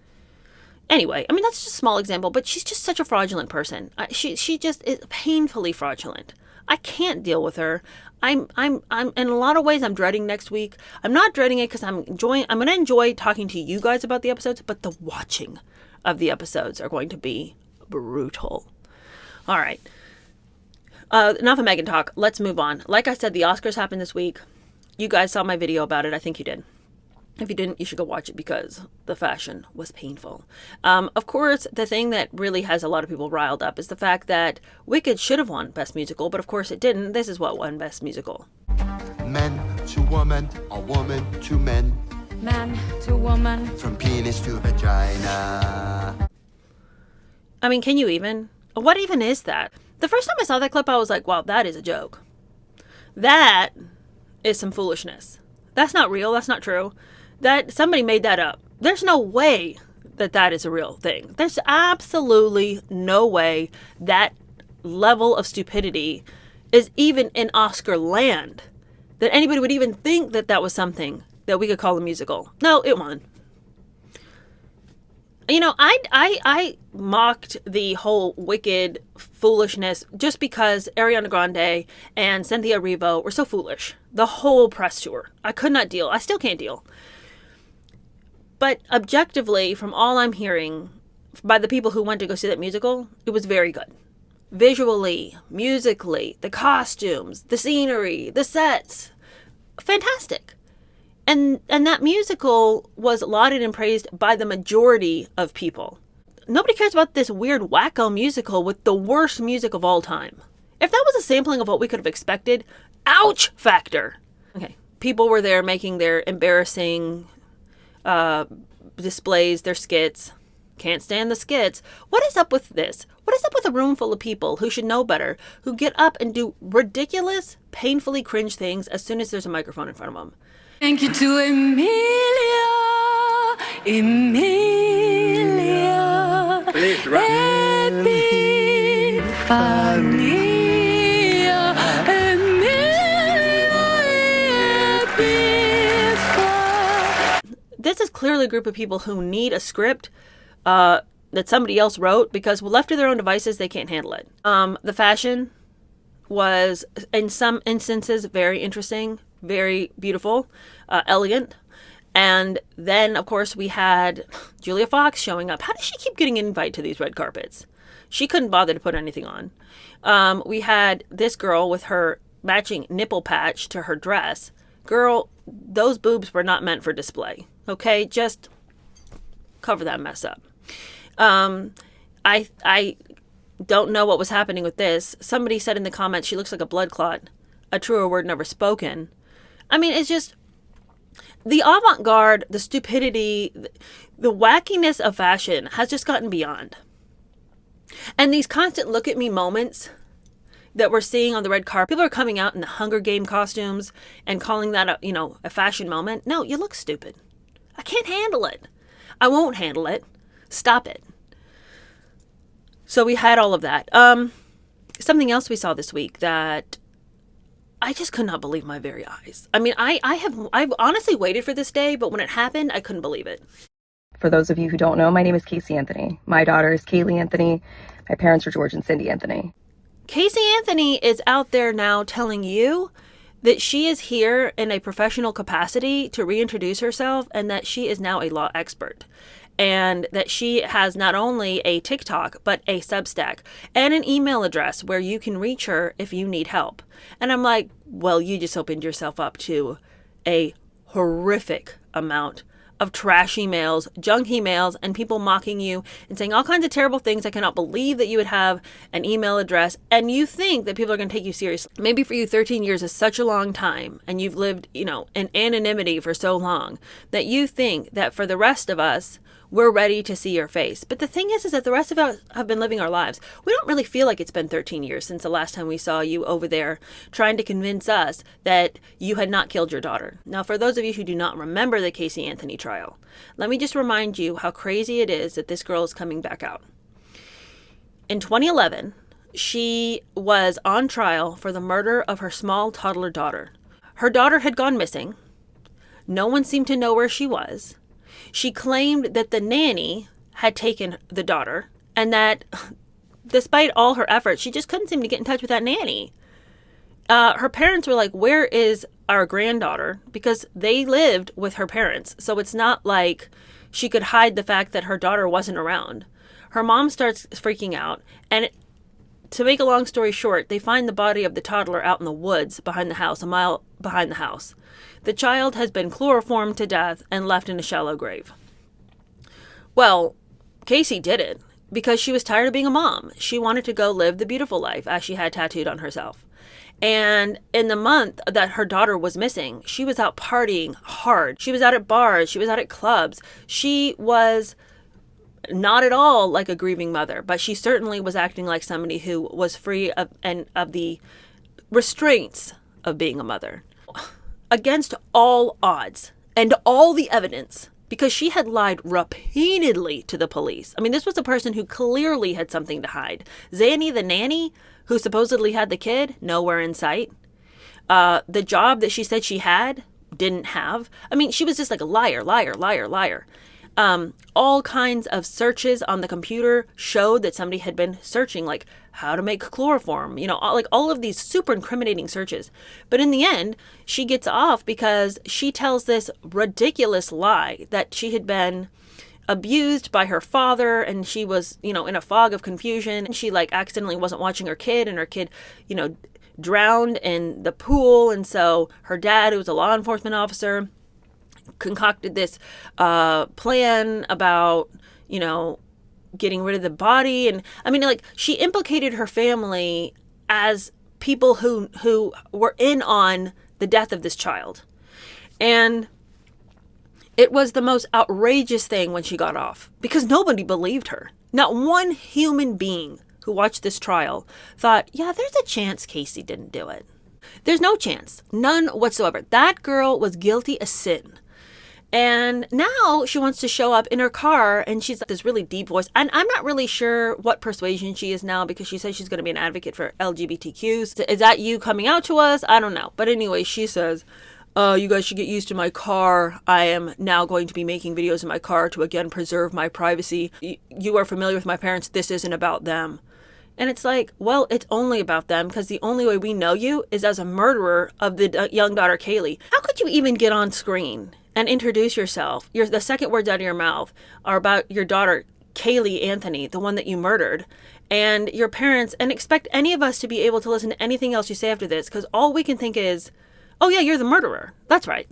Anyway, that's just a small example, but she's just such a fraudulent person. She just is painfully fraudulent. I can't deal with her. I'm in a lot of ways I'm dreading next week. I'm not dreading it because I'm going to enjoy talking to you guys about the episodes, but the watching of the episodes are going to be brutal. All right. Enough of Meghan talk. Let's move on. Like I said, the Oscars happened this week. You guys saw my video about it. I think you did. If you didn't, you should go watch it because the fashion was painful. Of course, the thing that really has a lot of people riled up is the fact that Wicked should have won Best Musical, but of course it didn't. This is what won Best Musical. Men to woman, or woman to men. Man to woman. From penis to vagina. Can you even? What even is that? The first time I saw that clip, I was like, wow, that is a joke. That is some foolishness. That's not real. That's not true. That somebody made that up. There's no way that is a real thing. There's absolutely no way that level of stupidity is even in Oscar land, that anybody would even think that was something that we could call a musical. No, it won. I mocked the whole Wicked foolishness just because Ariana Grande and Cynthia Erivo were so foolish. The whole press tour. I could not deal. I still can't deal. But objectively, from all I'm hearing by the people who went to go see that musical, it was very good. visually, musically, the costumes, the scenery, the sets. Fantastic. And that musical was lauded and praised by the majority of people. Nobody cares about this weird wacko musical with the worst music of all time. If that was a sampling of what we could have expected, ouch factor. Okay, people were there making their embarrassing displays, their skits. Can't stand the skits. What is up with this? What is up with a room full of people who should know better, who get up and do ridiculous, painfully cringe things as soon as there's a microphone in front of them? Thank you to Emilia, Epifania, This is clearly a group of people who need a script that somebody else wrote, because left to their own devices, they can't handle it. The fashion was, in some instances, very interesting, very beautiful, elegant. And then, of course, we had Julia Fox showing up. How does she keep getting an invite to these red carpets? She couldn't bother to put anything on. We had this girl with her matching nipple patch to her dress. Girl, those boobs were not meant for display. Okay, just cover that mess up. I don't know what was happening with this. Somebody said in the comments she looks like a blood clot. A truer word never spoken. I mean, it's just the avant-garde, the stupidity, the wackiness of fashion has just gotten beyond. And these constant look at me moments that we're seeing on the red carpet, people are coming out in the Hunger Game costumes and calling that a fashion moment. No, you look stupid. I can't handle it. I won't handle it. Stop it. So we had all of that. Something else we saw this week that I just could not believe my very eyes. I mean, I've honestly waited for this day, but when it happened, I couldn't believe it. For those of you who don't know, my name is Casey Anthony. My daughter is Kaylee Anthony. My parents are George and Cindy Anthony. Casey Anthony is out there now telling you that she is here in a professional capacity to reintroduce herself, and that she is now a law expert. And that she has not only a TikTok, but a Substack and an email address where you can reach her if you need help. And I'm like, well, you just opened yourself up to a horrific amount of trash emails, junk emails, and people mocking you and saying all kinds of terrible things. I cannot believe that you would have an email address and you think that people are going to take you seriously. Maybe for you, 13 years is such a long time, and you've lived, in anonymity for so long that you think that for the rest of us, we're ready to see your face. But the thing is that the rest of us have been living our lives. We don't really feel like it's been 13 years since the last time we saw you over there trying to convince us that you had not killed your daughter. Now, for those of you who do not remember the Casey Anthony trial, let me just remind you how crazy it is that this girl is coming back out. In 2011, she was on trial for the murder of her small toddler daughter. Her daughter had gone missing. No one seemed to know where she was. She claimed that the nanny had taken the daughter, and that despite all her efforts, she just couldn't seem to get in touch with that nanny. Her parents were like, where is our granddaughter? Because they lived with her parents. So it's not like she could hide the fact that her daughter wasn't around. Her mom starts freaking out. And to make a long story short, they find the body of the toddler out in the woods behind the house, a mile behind the house. The child has been chloroformed to death and left in a shallow grave. Well, Casey did it because she was tired of being a mom. She wanted to go live the beautiful life as she had tattooed on herself. And in the month that her daughter was missing, she was out partying hard. She was out at bars. She was out at clubs. She was not at all like a grieving mother, but she certainly was acting like somebody who was free of the restraints of being a mother. Against all odds and all the evidence, because she had lied repeatedly to the police. I mean, this was a person who clearly had something to hide. Zanny, the nanny, who supposedly had the kid, nowhere in sight. The job that she said she had, didn't have. I mean, she was just like a liar. All kinds of searches on the computer showed that somebody had been searching, like how to make chloroform, all of these super incriminating searches. But in the end, she gets off because she tells this ridiculous lie that she had been abused by her father, and she was, in a fog of confusion, and she like accidentally wasn't watching her kid, and her kid, drowned in the pool. And so her dad, who was a law enforcement officer, concocted this plan about, getting rid of the body. And I mean, like, she implicated her family as people who were in on the death of this child. And it was the most outrageous thing when she got off, because nobody believed her. Not one human being who watched this trial thought, yeah, there's a chance Casey didn't do it. There's no chance. None whatsoever. That girl was guilty as sin. And now she wants to show up in her car, and she's got this really deep voice. And I'm not really sure what persuasion she is now, because she says she's going to be an advocate for LGBTQs. Is that you coming out to us? I don't know. But anyway, she says, you guys should get used to my car. I am now going to be making videos in my car to, again, preserve my privacy. You are familiar with my parents. This isn't about them. And it's like, well, it's only about them, because the only way we know you is as a murderer of the young daughter, Kaylee. How could you even get on screen and introduce yourself? The second words out of your mouth are about your daughter, Kaylee Anthony, the one that you murdered, and your parents, and expect any of us to be able to listen to anything else you say after this, because all we can think is, oh yeah, you're the murderer. That's right.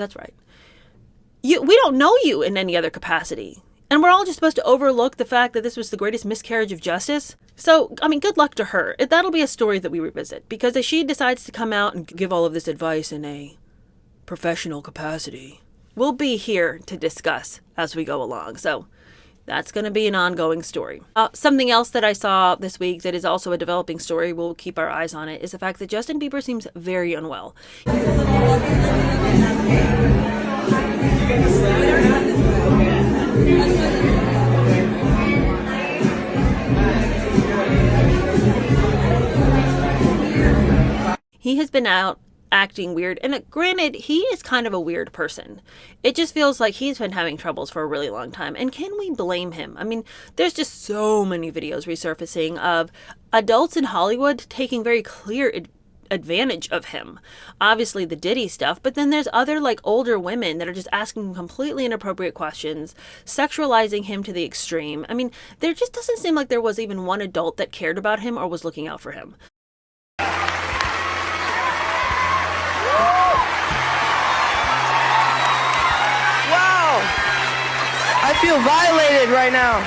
We don't know you in any other capacity. And we're all just supposed to overlook the fact that this was the greatest miscarriage of justice. So, I mean, good luck to her. That'll be a story that we revisit, because if she decides to come out and give all of this advice in a professional capacity, we'll be here to discuss as we go along. So that's going to be an ongoing story. Something else that I saw this week that is also a developing story, we'll keep our eyes on it, is the fact that Justin Bieber seems very unwell. He has been out acting weird, and granted, he is kind of a weird person. It just feels like he's been having troubles for a really long time, and can we blame him? I mean, there's just so many videos resurfacing of adults in Hollywood taking very clear advantage of him. Obviously the Diddy stuff, but then there's other like older women that are just asking completely inappropriate questions, sexualizing him to the extreme. I mean, there just doesn't seem like there was even one adult that cared about him or was looking out for him. I feel violated right now.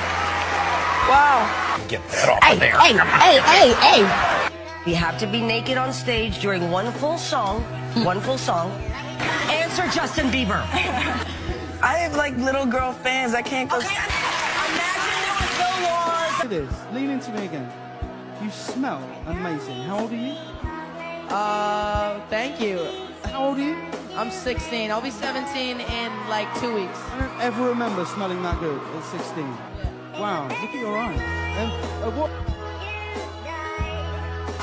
Wow. Get that off of there. Hey. We have to be naked on stage during one full song. Answer Justin Bieber. I have like little girl fans. I can't go. Okay, imagine there was no laws. Look at this. Lean into me again. You smell amazing. How old are you? Thank you. How old are you? I'm 16. I'll be 17 in like 2 weeks. I don't ever remember smelling that good at 16. Yeah. Wow, look at your eyes. And what?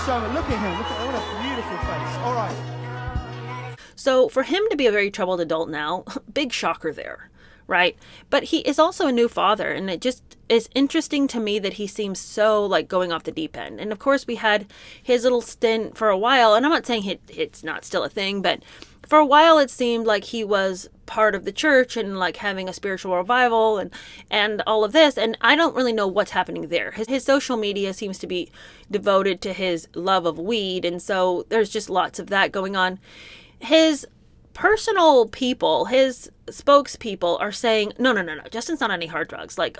So look at him. Look at what a beautiful face. All right. So for him to be a very troubled adult now, big shocker there, right? But he is also a new father, and it just is interesting to me that he seems so like going off the deep end. And of course we had his little stint for a while, and I'm not saying it's not still a thing, but for a while it seemed like he was part of the church and like having a spiritual revival and all of this, and I don't really know what's happening there. His social media seems to be devoted to his love of weed, and so there's just lots of that going on. His personal people, his spokespeople are saying, no, Justin's not on any hard drugs. Like,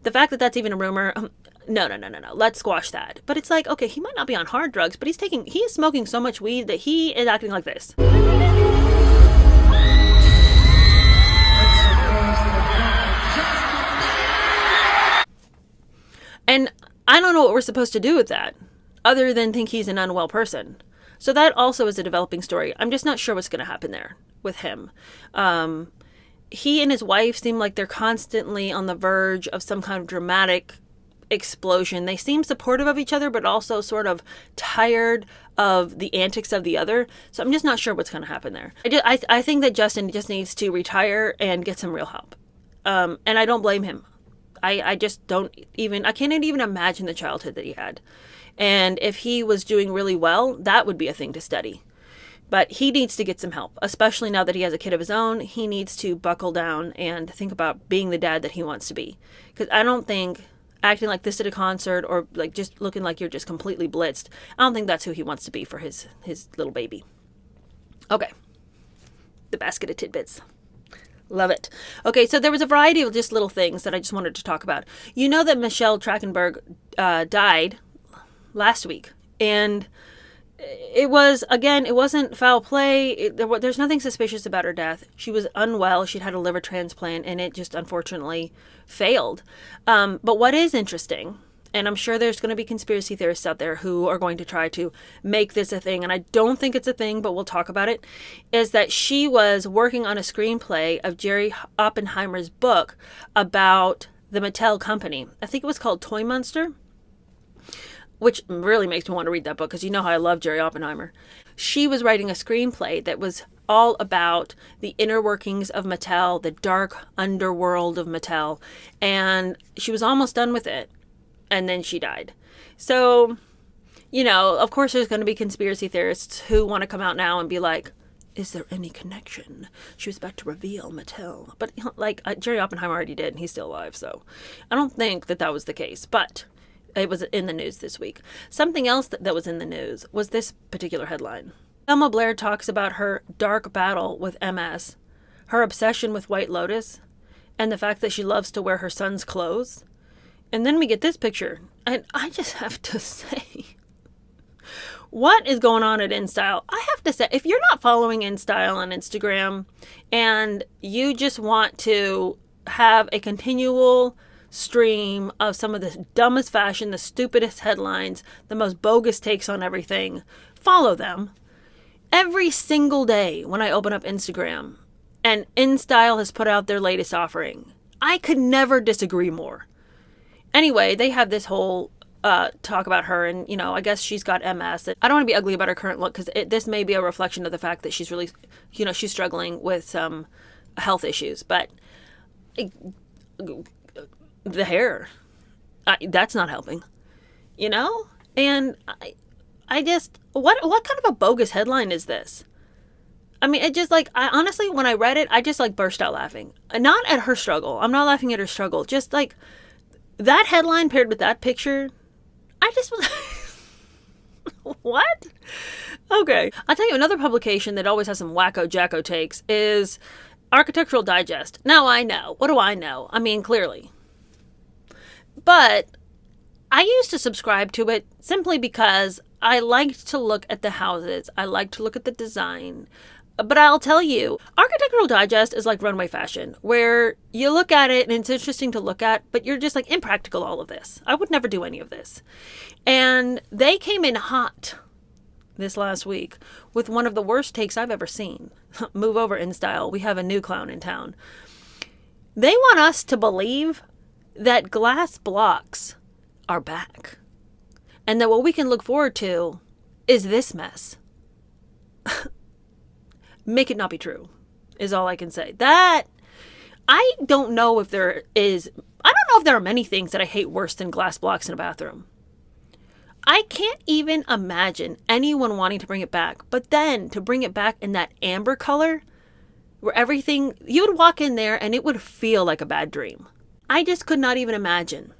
the fact that that's even a rumor, no, let's squash that. But it's like, okay, he might not be on hard drugs, but he is smoking so much weed that he is acting like this. And I don't know what we're supposed to do with that, other than think he's an unwell person. So that also is a developing story. I'm just not sure what's going to happen there with him. He and his wife seem like they're constantly on the verge of some kind of dramatic explosion. They seem supportive of each other, but also sort of tired of the antics of the other. So I'm just not sure what's going to happen there. I think that Justin just needs to retire and get some real help. And I don't blame him. I can't even imagine the childhood that he had. And if he was doing really well, that would be a thing to study. But he needs to get some help, especially now that he has a kid of his own. He needs to buckle down and think about being the dad that he wants to be. Because I don't think acting like this at a concert or like just looking like you're just completely blitzed, I don't think that's who he wants to be for his little baby. Okay. The basket of tidbits. Love it. Okay, so there was a variety of just little things that I just wanted to talk about. You know that Michelle Trachtenberg died last week. And it was, again, it wasn't foul play. There's nothing suspicious about her death. She was unwell. She'd had a liver transplant, and it just unfortunately failed. But what is interesting, and I'm sure there's going to be conspiracy theorists out there who are going to try to make this a thing, and I don't think it's a thing, but we'll talk about it, is that she was working on a screenplay of Jerry Oppenheimer's book about the Mattel company. I think it was called Toy Monster, which really makes me want to read that book because you know how I love Jerry Oppenheimer. She was writing a screenplay that was all about the inner workings of Mattel, the dark underworld of Mattel, and she was almost done with it, and then she died. So, you know, of course there's going to be conspiracy theorists who want to come out now and be like, is there any connection? She was about to reveal Mattel. But, like, Jerry Oppenheimer already did, and he's still alive, so I don't think that was the case, but it was in the news this week. Something else that was in the news was this particular headline. Selma Blair talks about her dark battle with MS, her obsession with White Lotus, and the fact that she loves to wear her son's clothes. And then we get this picture, and I just have to say, what is going on at InStyle? I have to say, if you're not following InStyle on Instagram and you just want to have a continual stream of some of the dumbest fashion, the stupidest headlines, the most bogus takes on everything, follow them. Every single day when I open up Instagram and InStyle has put out their latest offering, I could never disagree more. Anyway, they have this whole talk about her, and, you know, I guess she's got MS. I don't want to be ugly about her current look because this may be a reflection of the fact that she's really, you know, she's struggling with some health issues, but the hair, that's not helping, you know? And I just, what kind of a bogus headline is this? I mean, it just like, honestly, when I read it, I just like burst out laughing. Not at her struggle. I'm not laughing at her struggle. Just like that headline paired with that picture, I just was what? Okay. I'll tell you another publication that always has some wacko jacko takes is Architectural Digest. Now I know. What do I know? I mean, clearly. But I used to subscribe to it simply because I liked to look at the houses. I liked to look at the design. But I'll tell you, Architectural Digest is like runway fashion, where you look at it and it's interesting to look at, but you're just like, impractical, all of this. I would never do any of this. And they came in hot this last week with one of the worst takes I've ever seen. Move over InStyle. We have a new clown in town. They want us to believe that glass blocks are back. And that what we can look forward to is this mess. Make it not be true, is all I can say. That, I don't know if there are many things that I hate worse than glass blocks in a bathroom. I can't even imagine anyone wanting to bring it back. But then to bring it back in that amber color, where everything, you would walk in there and it would feel like a bad dream. I just could not even imagine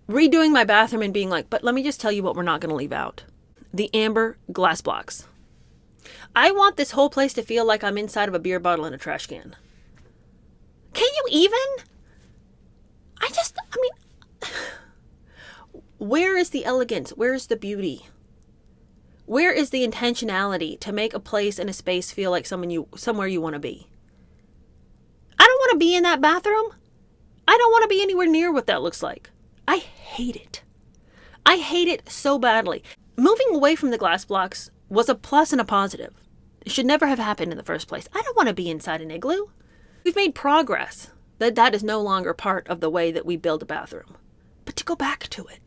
redoing my bathroom and being like, but let me just tell you what we're not going to leave out. The amber glass blocks. I want this whole place to feel like I'm inside of a beer bottle in a trash can. Can you even? I mean, where is the elegance? Where is the beauty? Where is the intentionality to make a place and a space feel like somewhere you want to be? I don't want to be in that bathroom. I don't want to be anywhere near what that looks like. I hate it. I hate it so badly. Moving away from the glass blocks was a plus and a positive. It should never have happened in the first place. I don't want to be inside an igloo. We've made progress. That is no longer part of the way that we build a bathroom. But to go back to it.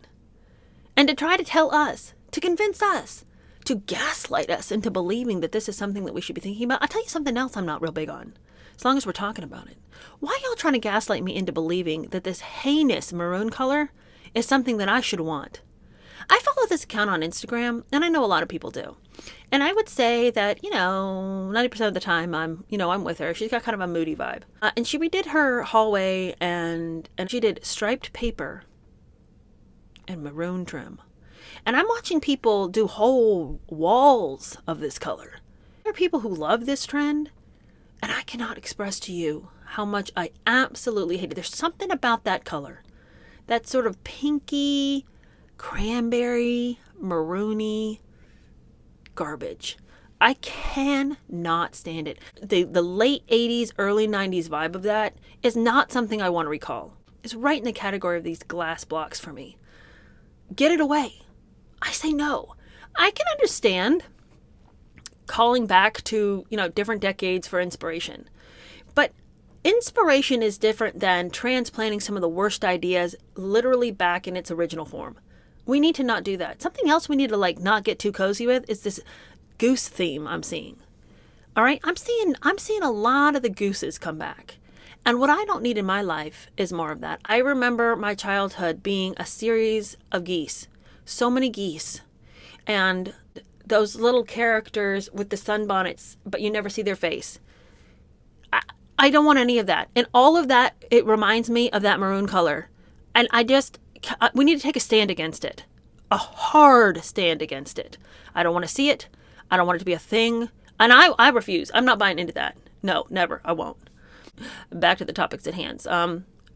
And to try to tell us, to convince us, to gaslight us into believing that this is something that we should be thinking about. I'll tell you something else I'm not real big on, as long as we're talking about it. Why y'all trying to gaslight me into believing that this heinous maroon color is something that I should want? I follow this account on Instagram, and I know a lot of people do. And I would say that, 90% of the time I'm with her. She's got kind of a moody vibe. And she redid her hallway, and she did striped paper and maroon trim. And I'm watching people do whole walls of this color. There are people who love this trend, and I cannot express to you how much I absolutely hate it. There's something about that color. That sort of pinky, cranberry, maroony garbage. I cannot stand it. The late 80s, early 90s vibe of that is not something I want to recall. It's right in the category of these glass blocks for me. Get it away. I say no. I can understand calling back to, different decades for inspiration. But inspiration is different than transplanting some of the worst ideas literally back in its original form. We need to not do that. Something else we need to not get too cozy with is this goose theme I'm seeing. All right? I'm seeing a lot of the gooses come back. And what I don't need in my life is more of that. I remember my childhood being a series of geese. So many geese. And those little characters with the sunbonnets, but you never see their face. I don't want any of that. And all of that, it reminds me of that maroon color. And we need to take a stand against it. A hard stand against it. I don't want to see it. I don't want it to be a thing. And I refuse. I'm not buying into that. No, never. I won't. Back to the topics at hand.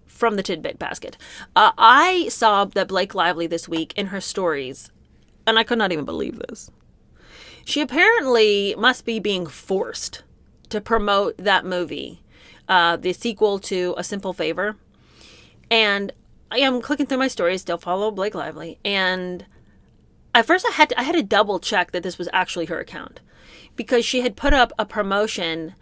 From the tidbit basket. I saw that Blake Lively this week in her stories, and I could not even believe this. She apparently must be being forced to promote that movie, the sequel to A Simple Favor. And I am clicking through my stories, still follow Blake Lively, and at first I had to double check that this was actually her account, because she had put up a promotion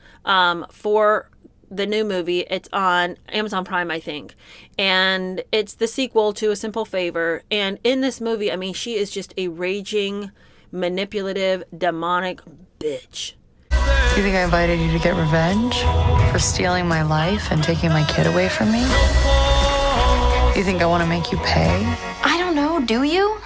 for the new movie. It's on Amazon Prime, I think, and it's the sequel to A Simple Favor. And in this movie, she is just a raging, manipulative, demonic bitch. You think I invited you to get revenge for stealing my life and taking my kid away from me? You think I want to make you pay? I don't know, do you?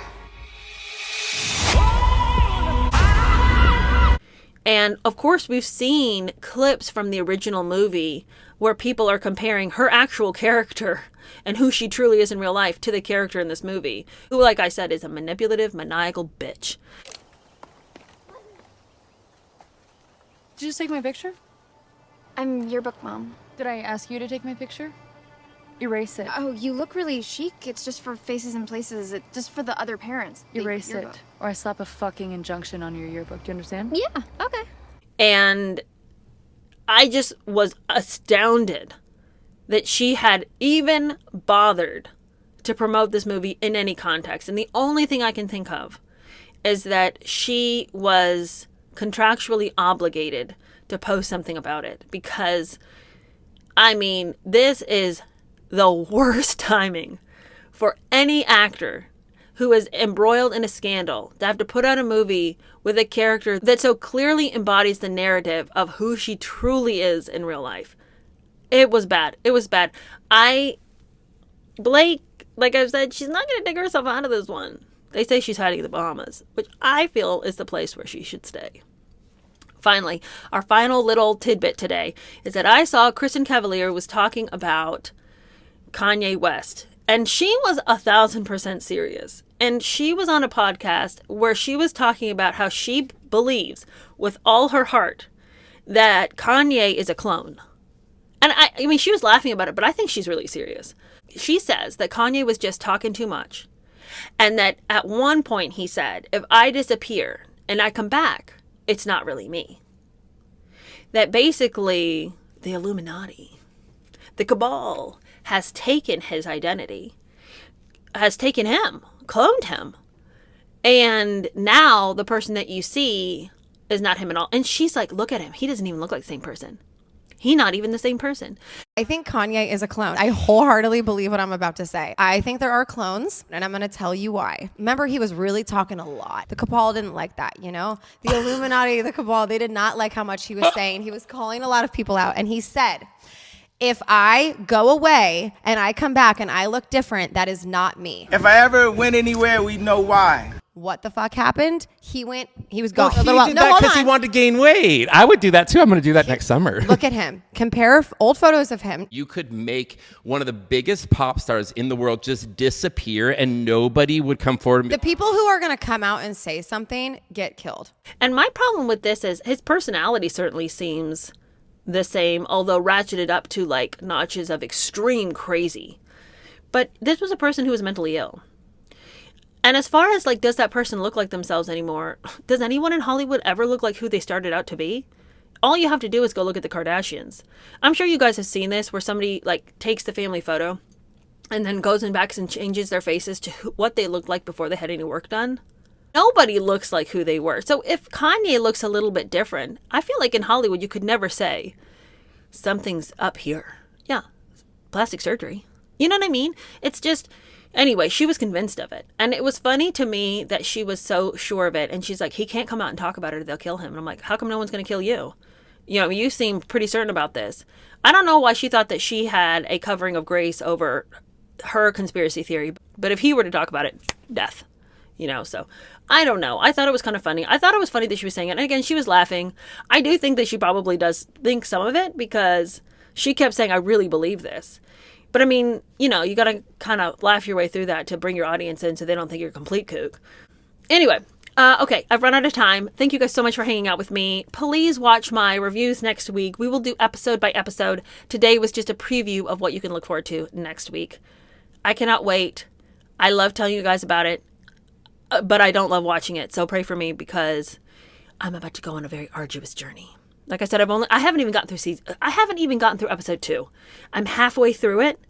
And of course, we've seen clips from the original movie where people are comparing her actual character and who she truly is in real life to the character in this movie, who, like I said, is a manipulative, maniacal bitch. Did you just take my picture? I'm yearbook mom. Did I ask you to take my picture? Erase it. Oh, you look really chic. It's just for faces and places. It's just for the other parents. Erase it, or I slap a fucking injunction on your yearbook. Do you understand? Yeah, okay. And I just was astounded that she had even bothered to promote this movie in any context. And the only thing I can think of is that she was contractually obligated to post something about it, because this is the worst timing for any actor who is embroiled in a scandal to have to put out a movie with a character that so clearly embodies the narrative of who she truly is in real life. It was bad. It was bad. Blake, like I've said, she's not going to dig herself out of this one. They say she's hiding in the Bahamas, which I feel is the place where she should stay. Finally, our final little tidbit today is that I saw Kristen Cavalier was talking about Kanye West, and she was 1,000% serious. And she was on a podcast where she was talking about how she believes with all her heart that Kanye is a clone. And she was laughing about it, but I think she's really serious. She says that Kanye was just talking too much, and that at one point he said, if I disappear and I come back, it's not really me. That basically the Illuminati, the cabal, has taken his identity, has taken him, cloned him. And now the person that you see is not him at all. And she's like, look at him. He doesn't even look like the same person. He's not even the same person. I think Kanye is a clone. I wholeheartedly believe what I'm about to say. I think there are clones, and I'm going to tell you why. Remember, he was really talking a lot. The cabal didn't like that, The Illuminati, the cabal, they did not like how much he was saying. He was calling a lot of people out, and he said, If I go away and I come back and I look different, that is not me. If I ever went anywhere, we know why. What the fuck happened? He was gone. He did that because he wanted to gain weight. I would do that too. I'm going to do that next summer. Look at him. Compare old photos of him. You could make one of the biggest pop stars in the world just disappear and nobody would come forward. The people who are going to come out and say something get killed. And my problem with this is his personality certainly seems the same, although ratcheted up to like notches of extreme crazy. But this was a person who was mentally ill. And as far as like, does that person look like themselves anymore? Does anyone in Hollywood ever look like who they started out to be? All you have to do is go look at the Kardashians. I'm sure you guys have seen this where somebody like takes the family photo and then goes in back and changes their faces to what they looked like before they had any work done. Nobody looks like who they were. So if Kanye looks a little bit different, I feel like in Hollywood you could never say something's up here. Yeah, plastic surgery. You know what I mean? It's just... Anyway, she was convinced of it. And it was funny to me that she was so sure of it. And she's like, he can't come out and talk about it or they'll kill him. And I'm like, how come no one's going to kill you? You know, you seem pretty certain about this. I don't know why she thought that she had a covering of grace over her conspiracy theory. But if he were to talk about it, death. You know, so I don't know. I thought it was kind of funny. I thought it was funny that she was saying it. And again, she was laughing. I do think that she probably does think some of it because she kept saying, I really believe this. But I mean, you know, you got to kind of laugh your way through that to bring your audience in so they don't think you're a complete kook. Anyway, okay, I've run out of time. Thank you guys so much for hanging out with me. Please watch my reviews next week. We will do episode by episode. Today was just a preview of what you can look forward to next week. I cannot wait. I love telling you guys about it, but I don't love watching it. So pray for me because I'm about to go on a very arduous journey. Like I said, I haven't even gotten through episode 2. I'm halfway through it.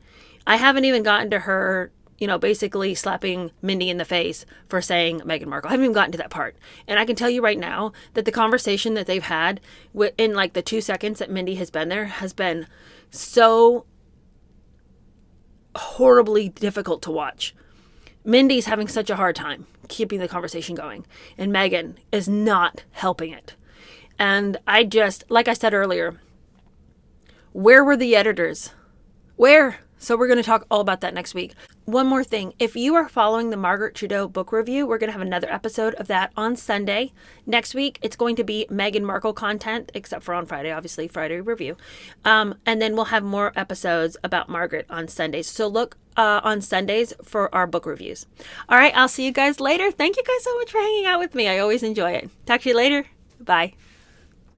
I haven't even gotten to her, you know, basically slapping Mindy in the face for saying Meghan Markle. I haven't even gotten to that part. And I can tell you right now that the conversation that they've had in like the 2 seconds that Mindy has been there has been so horribly difficult to watch. Mindy's having such a hard time keeping the conversation going. And Meghan is not helping it. And I just, like I said earlier, where were the editors? Where? So we're going to talk all about that next week. One more thing. If you are following the Margaret Trudeau book review, we're going to have another episode of that on Sunday. Next week, it's going to be Meghan Markle content, except for on Friday, obviously, Friday review. And then we'll have more episodes about Margaret on Sundays. So look on Sundays for our book reviews. All right, I'll see you guys later. Thank you guys so much for hanging out with me. I always enjoy it. Talk to you later. Bye.